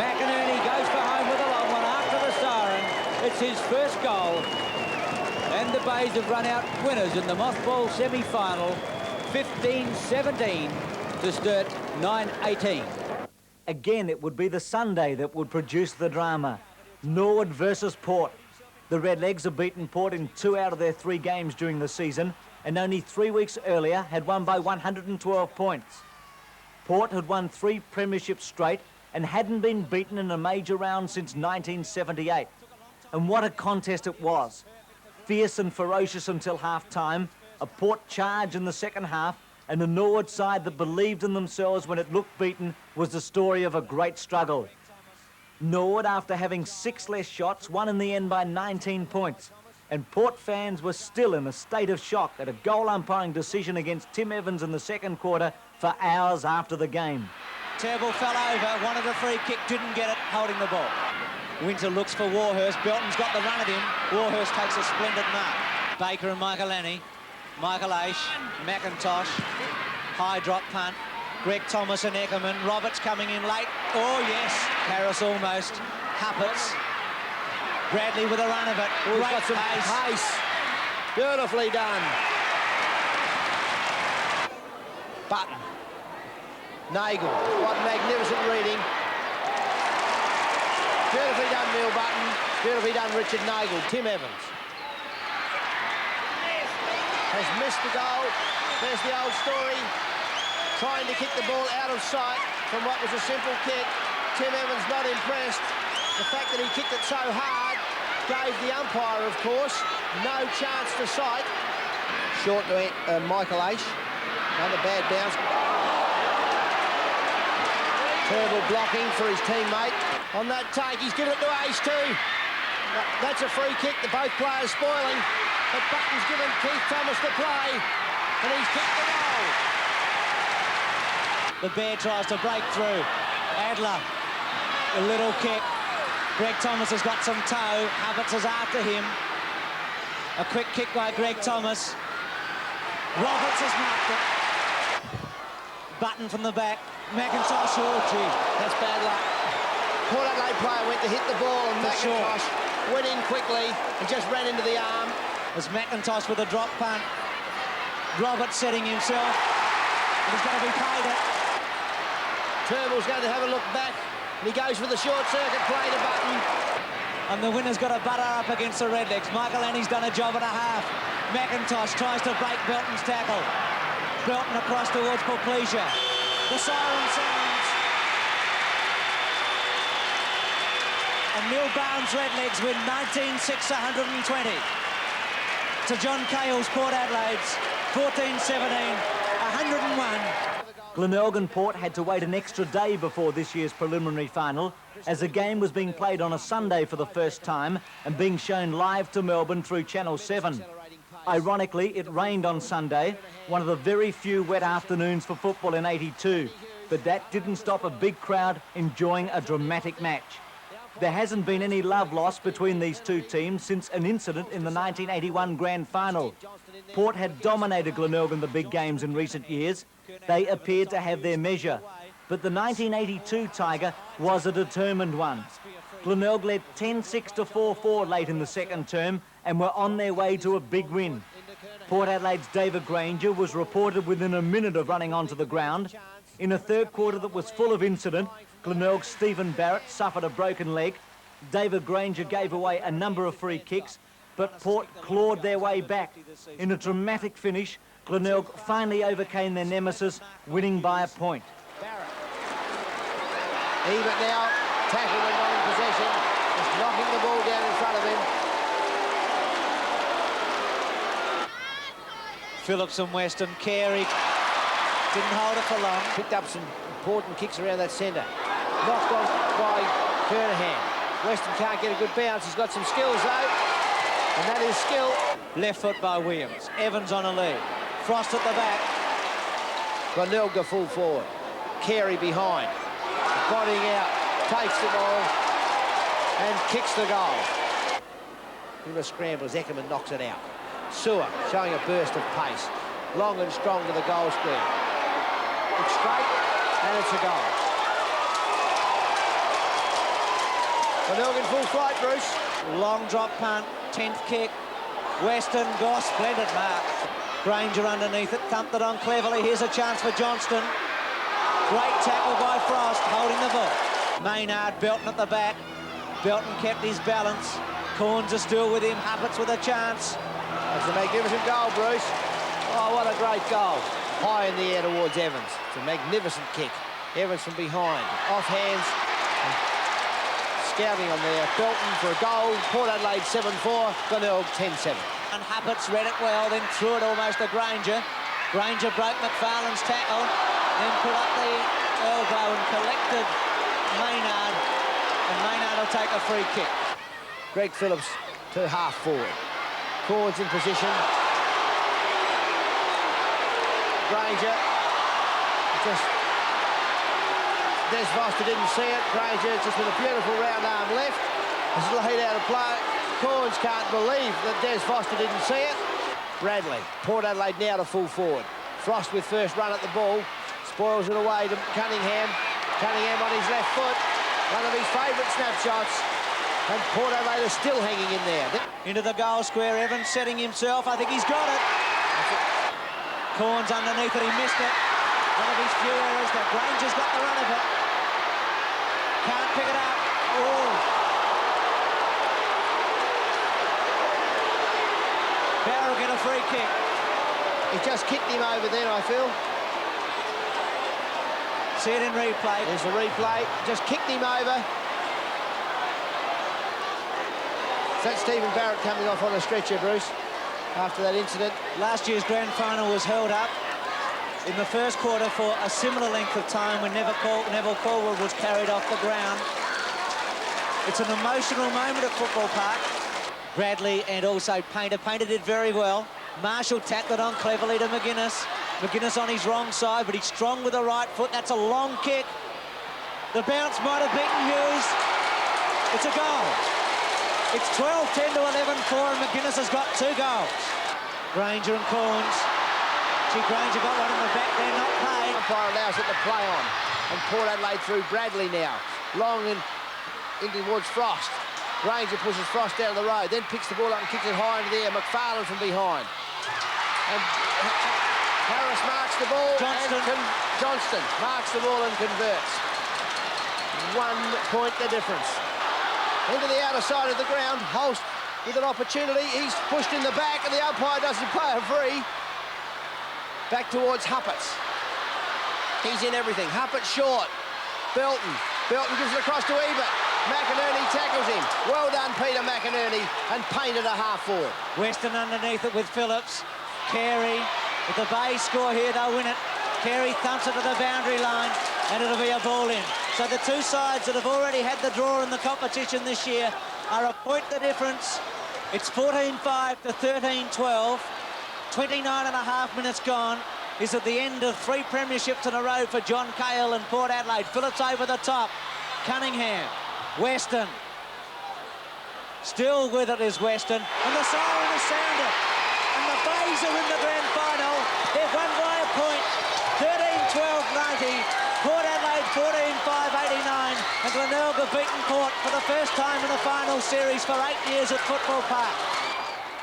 Speaker 4: McInerney goes for home with a long one after the siren. It's his first goal. And the Bays have run out winners in the Mothball semi-final, 15-17 to Sturt 9-18.
Speaker 2: Again, it would be the Sunday that would produce the drama. Norwood versus Port. The Redlegs have beaten Port in 2 out of their 3 games during the season, and only 3 weeks earlier had won by 112 points. Port had won 3 premierships straight and hadn't been beaten in a major round since 1978. And what a contest it was. Fierce and ferocious until half-time, a Port charge in the second half, and a Norwood side that believed in themselves when it looked beaten was the story of a great struggle. Norwood, after having 6 less shots, won in the end by 19 points. And Port fans were still in a state of shock at a goal umpiring decision against Tim Evans in the second quarter for hours after the game.
Speaker 5: Turnbull fell over, wanted a free kick, didn't get it, holding the ball. Winter looks for Warhurst. Belton's got the run at him. Warhurst takes a splendid mark. Baker and Michael Annie. Michael Aish, McIntosh. High drop punt. Greg Thomas and Eckerman. Roberts coming in late. Oh, yes. Harris almost. Hupperts. Bradley with a run of it.
Speaker 6: Oh,
Speaker 5: great
Speaker 6: got some pace. Beautifully done. Button. Nagel. What magnificent reading. Beautifully done, Neil Button. Beautifully done, Richard Nagel. Tim Evans has missed the goal. There's the old story. Trying to kick the ball out of sight from what was a simple kick. Tim Evans not impressed. The fact that he kicked it so hard gave the umpire, of course, no chance to sight. Short to Michael Aish. Another bad bounce. Turnbull blocking for his teammate. On that take, he's given it to Aish too. That's a free kick that both players spoiling. But Button's given Keith Thomas the play, and he's kicked the goal.
Speaker 5: The Bear tries to break through. Adler, a little kick. Greg Thomas has got some toe. Havertz is after him. A quick kick by Greg Thomas. Roberts has marked it. Button from the back. McIntosh, oh gee,
Speaker 6: that's bad luck. Port Adelaide player went to hit the ball, and McIntosh went in quickly and just ran into the arm.
Speaker 5: There's McIntosh with a drop punt. Roberts setting himself. And he's going to be paid it.
Speaker 6: Turnbull's going to have a look back, and he goes for the short circuit play to Button.
Speaker 5: And the winner's got a butter up against the Redlegs. Michael Annie's done a job and a half. McIntosh tries to break Belton's tackle. Belton across towards Pulplesia. The siren sounds. And Neil Barnes Redlegs win 19-6-120 to John Cahill's Port Adelaide's 14-17, 101.
Speaker 2: Glenelg and Port had to wait an extra day before this year's preliminary final, as the game was being played on a Sunday for the first time and being shown live to Melbourne through Channel 7. Ironically, it rained on Sunday, one of the very few wet afternoons for football in '82, but that didn't stop a big crowd enjoying a dramatic match. There hasn't been any love lost between these two teams since an incident in the 1981 Grand Final. Port had dominated Glenelg in the big games in recent years. They appeared to have their measure, but the 1982 Tiger was a determined one. Glenelg led 10-6 to 4-4 late in the second term and were on their way to a big win. Port Adelaide's David Granger was reported within a minute of running onto the ground. In a third quarter that was full of incident, Glenelg's Stephen Barrett suffered a broken leg. David Granger gave away a number of free kicks, but Port clawed their way back. In a dramatic finish, Glenelg finally overcame their nemesis, winning by a point.
Speaker 6: Even now, tackled and not in possession, just knocking the ball down in front of him.
Speaker 5: Phillips and Weston, Carey didn't hold it for long.
Speaker 6: Picked up some important kicks around that centre. knocked on by Kernahan. Weston can't get a good bounce. He's got some skills, though, and that is skill.
Speaker 5: Left foot by Williams. Evans on a lead. Frost at the back.
Speaker 6: Glenelga full forward. Carey behind. Bodying out. Takes the ball and kicks the goal. In the scrambles, Eckerman knocks it out. Sewer showing a burst of pace. Long and strong to the goal square. It's straight and it's a goal. Glenelga in full flight, Bruce.
Speaker 5: Long drop punt, 10th kick. Weston, Goss, splendid mark. Granger underneath it, thumped it on cleverly. Here's a chance for Johnston. Great tackle by Frost, holding the ball. Maynard, Belton at the back. Belton kept his balance. Corns are still with him. Huppert's with a chance.
Speaker 6: That's a magnificent goal, Bruce. Oh, what a great goal. High in the air towards Evans. It's a magnificent kick. Evans from behind. Off hands. Scouting on there. Belton for a goal. Port Adelaide 7-4. Glenelg 10-7.
Speaker 5: And Huppert's read it well, then threw it almost to Granger. Granger broke McFarlane's tackle, then put up the elbow and collected Maynard. And Maynard will take a free kick.
Speaker 6: Greg Phillips to half forward. Corns in position. Granger. Just Des Foster didn't see it. Granger just with a beautiful round arm left. It's laid out of play. Corns can't believe that Des Foster didn't see it. Bradley. Port Adelaide now to full forward. Frost with first run at the ball. Spoils it away to Cunningham. Cunningham on his left foot. One of his favourite snapshots. And Port Adelaide is still hanging in there.
Speaker 5: Into the goal square, Evans setting himself. I think he's got it. Corns underneath it, he missed it. One of his few errors, but Granger's got the run of it. Can't pick it up. Oh. Barrow get a free kick.
Speaker 6: He just kicked him over then, I feel.
Speaker 5: See it in replay.
Speaker 6: There's the replay. Just kicked him over. Is that Stephen Barrett coming off on a stretcher, Bruce, after that incident?
Speaker 5: Last year's grand final was held up in the first quarter for a similar length of time when Neville Caldwell was carried off the ground. It's an emotional moment at Football Park. Bradley and also Painter. Painter did very well. Marshall tacked it on cleverly to McGuinness. McGuinness on his wrong side, but he's strong with the right foot. That's a long kick. The bounce might have beaten Hughes. It's a goal. It's 12-10 to 11-4, and McGuinness has got 2 goals. Granger and Corns. Gee, Granger got one in the back there, not paid.
Speaker 6: Umpire allows it to play on. And Port Adelaide through Bradley now. Long and in towards Frost. Granger pushes Frost down the road, then picks the ball up and kicks it high into the air. McFarlane from behind. And Harris marks the ball. Johnston marks the ball and converts. 1 point the difference. Into the outer side of the ground. Holst with an opportunity. He's pushed in the back and the umpire doesn't play a free. Back towards Hupperts. He's in everything. Huppert short. Belton. Belton gives it across to Ebert. McInerney tackles him. Well done, Peter McInerney. And Painter to half forward.
Speaker 5: Weston underneath it with Phillips. Carey with the Bay score here, they'll win it. Carey thumps it to the boundary line and it'll be a ball in. So the two sides that have already had the draw in the competition this year are a point the difference. It's 14-5 to 13-12. 29.5 minutes gone. Is at the end of 3 premierships in a row for John Cahill and Port Adelaide. Phillips over the top. Cunningham. Weston. Still with it is Weston. And the siren is sounded. And the Bays are in the grand final. They've won by a point. 13-12-90. Port Adelaide 14-5-89. And Glenelg have beaten Port for the first time in the final series for 8 years at Football Park.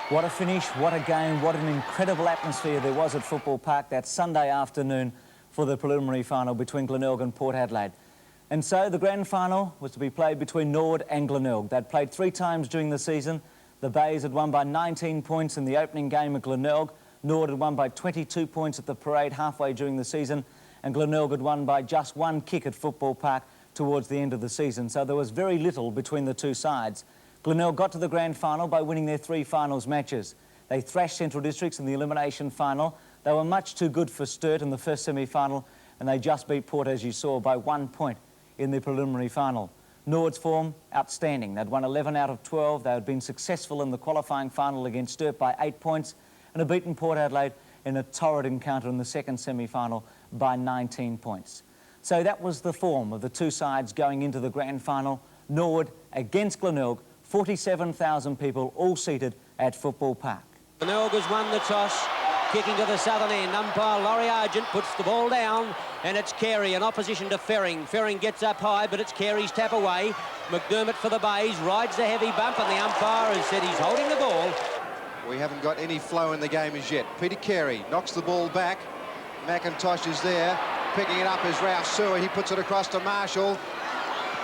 Speaker 2: What a finish, what a game, what an incredible atmosphere there was at Football Park that Sunday afternoon for the preliminary final between Glenelg and Port Adelaide. And so the grand final was to be played between Nord and Glenelg. They'd played 3 times during the season. The Bays had won by 19 points in the opening game at Glenelg. Nord had won by 22 points at the parade halfway during the season. And Glenelg had won by just 1 kick at Football Park towards the end of the season. So there was very little between the two sides. Glenelg got to the grand final by winning their 3 finals matches. They thrashed Central Districts in the elimination final. They were much too good for Sturt in the first semi-final, and they just beat Port, as you saw, by 1 point in the preliminary final. Norwood's form, outstanding. They'd won 11 out of 12. They had been successful in the qualifying final against Sturt by 8 points and had beaten Port Adelaide in a torrid encounter in the second semi-final by 19 points. So that was the form of the two sides going into the grand final. Norwood against Glenelg, 47,000 people all seated at Football Park.
Speaker 8: Glenelg has won the toss, kicking to the southern end. Umpire Laurie Argent puts the ball down, and it's Carey in opposition to Ferring. Ferring gets up high, but it's Carey's tap away. McDermott for the Bays rides the heavy bump, and the umpire has said he's holding the ball.
Speaker 3: We haven't got any flow in the game as yet. Peter Carey knocks the ball back. McIntosh is there. Picking it up is Ralph Sewer. He puts it across to Marshall.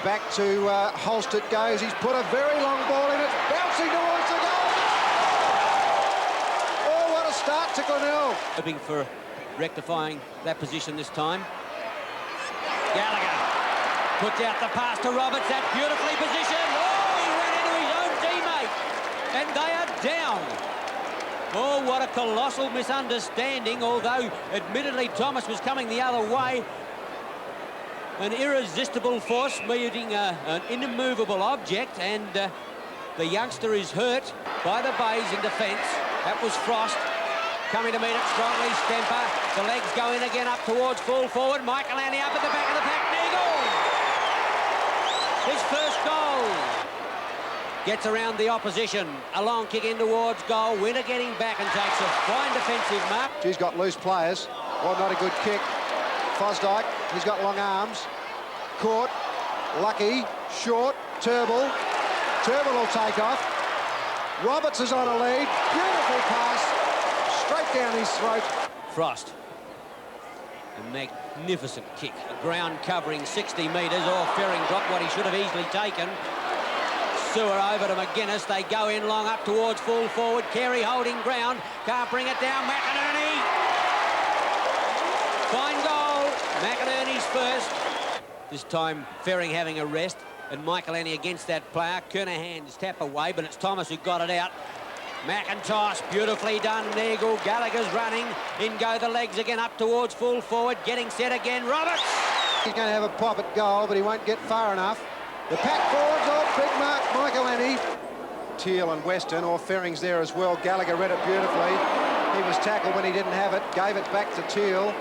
Speaker 3: Back to Holst it goes. He's put a very long ball in. It's bouncing towards the goal. Oh, what a start to Glenelg.
Speaker 8: Hoping for rectifying that position this time. Gallagher puts out the pass to Roberts. That beautifully positioned. Oh, he ran into his own teammate. And they are down. Oh, what a colossal misunderstanding, although admittedly Thomas was coming the other way. An irresistible force meeting an immovable object, and the youngster is hurt by the Bays in defence. That was Frost coming to meet it strongly. Stemper, the legs go in again up towards full forward. Michael Annie up at the back of the pack. Neagle! His first goal. Gets around the opposition. A long kick in towards goal. Winter getting back and takes a fine defensive mark.
Speaker 3: She's got loose players. Oh, not a good kick. Fosdyke, he's got long arms. Caught. Lucky. Short. Turnbull. Turnbull will take off. Roberts is on a lead. Beautiful pass. Straight down his throat.
Speaker 8: Frost. A magnificent kick. The ground covering 60 metres. Oh, Ferring dropped what he should have easily taken. Sewer over to McGuinness. They go in long up towards full forward. Carey holding ground. Can't bring it down. McInerney. Fine goal. McInerney's first. This time Ferring having a rest. And Michael Annie against that player. Kernahan's tap away, but it's Thomas who got it out. McIntosh, beautifully done. Neagle. Gallagher's running. In go the legs again up towards full forward. Getting set again. Roberts.
Speaker 3: He's going to have a pop at goal, but he won't get far enough. The pack forwards off, big mark, Michael Annie. Teal and Weston, or Ferring's there as well. Gallagher read it beautifully. He was tackled when he didn't have it, gave it back to Teal.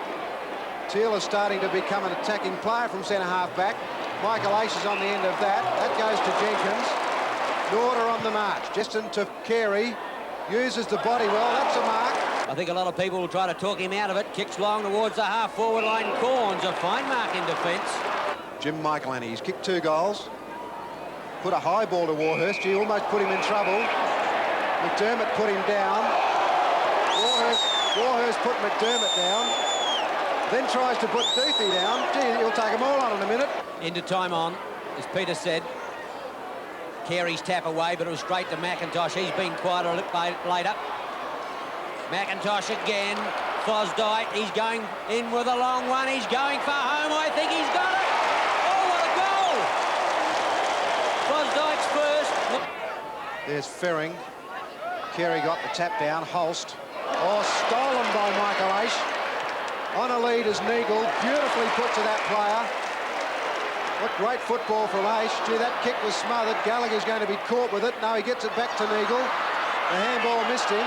Speaker 3: Teal is starting to become an attacking player from centre-half back. Michael Ace is on the end of that. That goes to Jenkins. Norder on the march. Justin to Carey. Uses the body well. That's a mark.
Speaker 8: I think a lot of people will try to talk him out of it. Kicks long towards the half-forward line. Corns, a fine mark in defence.
Speaker 3: Jim Michael Annie, he's kicked 2 goals. Put a high ball to Warhurst. He almost put him in trouble. McDermott put him down. Warhurst put McDermott down. Then tries to put Doothy down. Gee, he'll take them all on in a minute.
Speaker 8: Into time on, as Peter said. Carey's tap away, but it was straight to McIntosh. He's been quite a little later. McIntosh again. Fosdyke, he's going in with a long one. He's going for home. I think he's got it. Fosdyke's first.
Speaker 3: There's Ferring. Carey got the tap down. Holst. Oh, stolen by Michael Aish. On a lead is Neagle. Beautifully put to that player. What great football from Aish. Gee, that kick was smothered. Gallagher's going to be caught with it. No, he gets it back to Neagle. The handball missed him.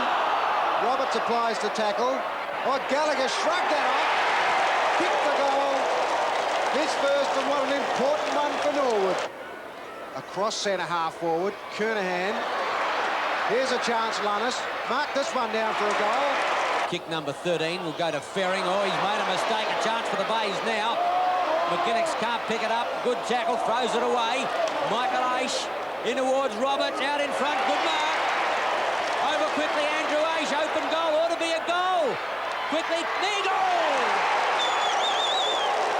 Speaker 3: Roberts applies to tackle. Oh, Gallagher shrugged that off. Kicked the goal. His first, and what an important one for Norwood. Across centre-half forward, Kernahan. Here's a chance, Lunnis. Mark this one down for a goal.
Speaker 8: Kick number 13 will go to Ferring. Oh, he's made a mistake. A chance for the Bays now. McGuinness can't pick it up. Good tackle, throws it away. Michael Aish in towards Roberts, out in front. Good mark. Over quickly, Andrew Aish. Open goal. Ought to be a goal. Quickly, Neagle!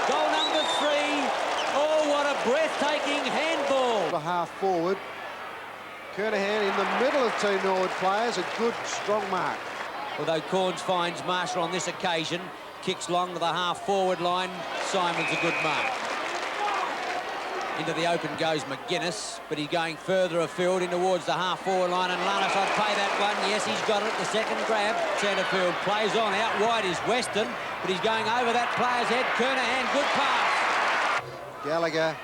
Speaker 8: Goal number 3. Oh, what a breathtaking handball.
Speaker 3: A half forward. Kernahan in the middle of 2 Norwood players. A good, strong mark.
Speaker 8: Although Corns finds Marshall on this occasion. Kicks long to the half-forward line. Simon's a good mark. Into the open goes McGuinness, but he's going further afield in towards the half-forward line, and Lunnis, I'd play that one. Yes, he's got it. The second grab. Centrefield plays on. Out wide is Weston, but he's going over that player's head. Kernahan, good pass.
Speaker 3: Gallagher,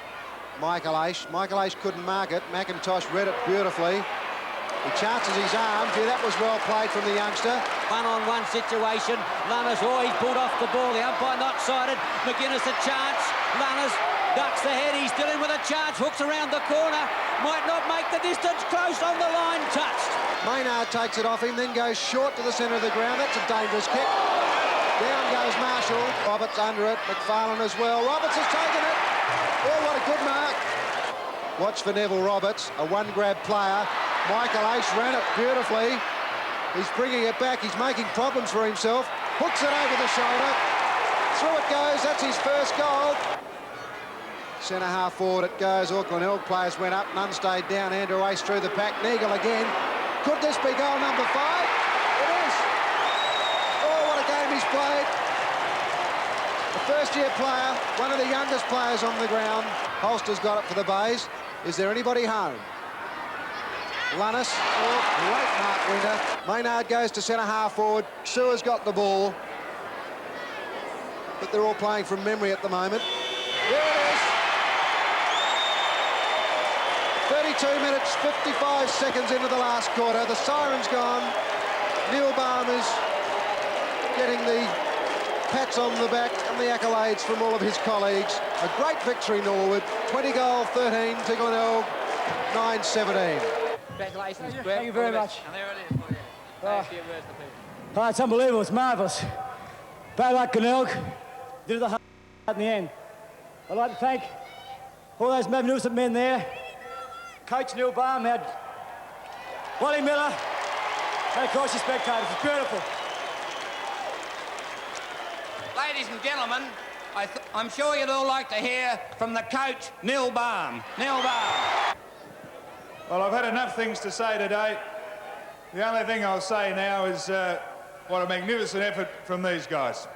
Speaker 3: Michael Aish. Michael Aish couldn't mark it. McIntosh read it beautifully. He chances his arm. Gee, that was well played from the youngster.
Speaker 4: One-on-one situation. Lunners, he's pulled off the ball. The umpire not sighted. McGuinness a chance. Lunners ducks the head. He's still in with a chance. Hooks around the corner. Might not make the distance. Close on the line. Touched.
Speaker 3: Maynard takes it off him, then goes short to the centre of the ground. That's a dangerous kick. Down goes Marshall. Roberts under it. McFarlane as well. Roberts has taken it. Oh, what a good mark. Watch for Neville Roberts, a one-grab player. Michael Aish ran it beautifully. He's bringing it back. He's making problems for himself. Hooks it over the shoulder. Through it goes. That's his first goal. Centre half forward it goes. Auckland Hill players went up. None stayed down. Andrew Aish through the pack. Neagle again. Could this be goal number 5? It is. Oh, what a game he's played. A first-year player, one of the youngest players on the ground. Holster's got it for the Bays. Is there anybody home? Lunnis, oh, great mark, Winter. Maynard goes to centre half forward. Sewer's got the ball. But they're all playing from memory at the moment. There it is. 32 minutes, 55 seconds into the last quarter. The siren's gone. Neil Balmer's getting the pats on the back and the accolades from all of his colleagues. A great victory, Norwood. 20 goal, 13 to Glenelg, 9-17.
Speaker 4: Congratulations, Brett.
Speaker 11: Thank you very much.
Speaker 4: And there it is for you. Thank you, words to people.
Speaker 11: Oh, it's unbelievable. It's marvellous. Bad luck, Glenelg. Did the in the end. I'd like to thank all those magnificent men there. Coach Neil Balmer had Wally Miller, and of course your spectators. It's beautiful.
Speaker 10: Ladies and gentlemen, I'm sure you'd all like to hear from the coach, Neil Balmer. Neil Balmer.
Speaker 12: Well, I've had enough things to say today. The only thing I'll say now is what a magnificent effort from these guys.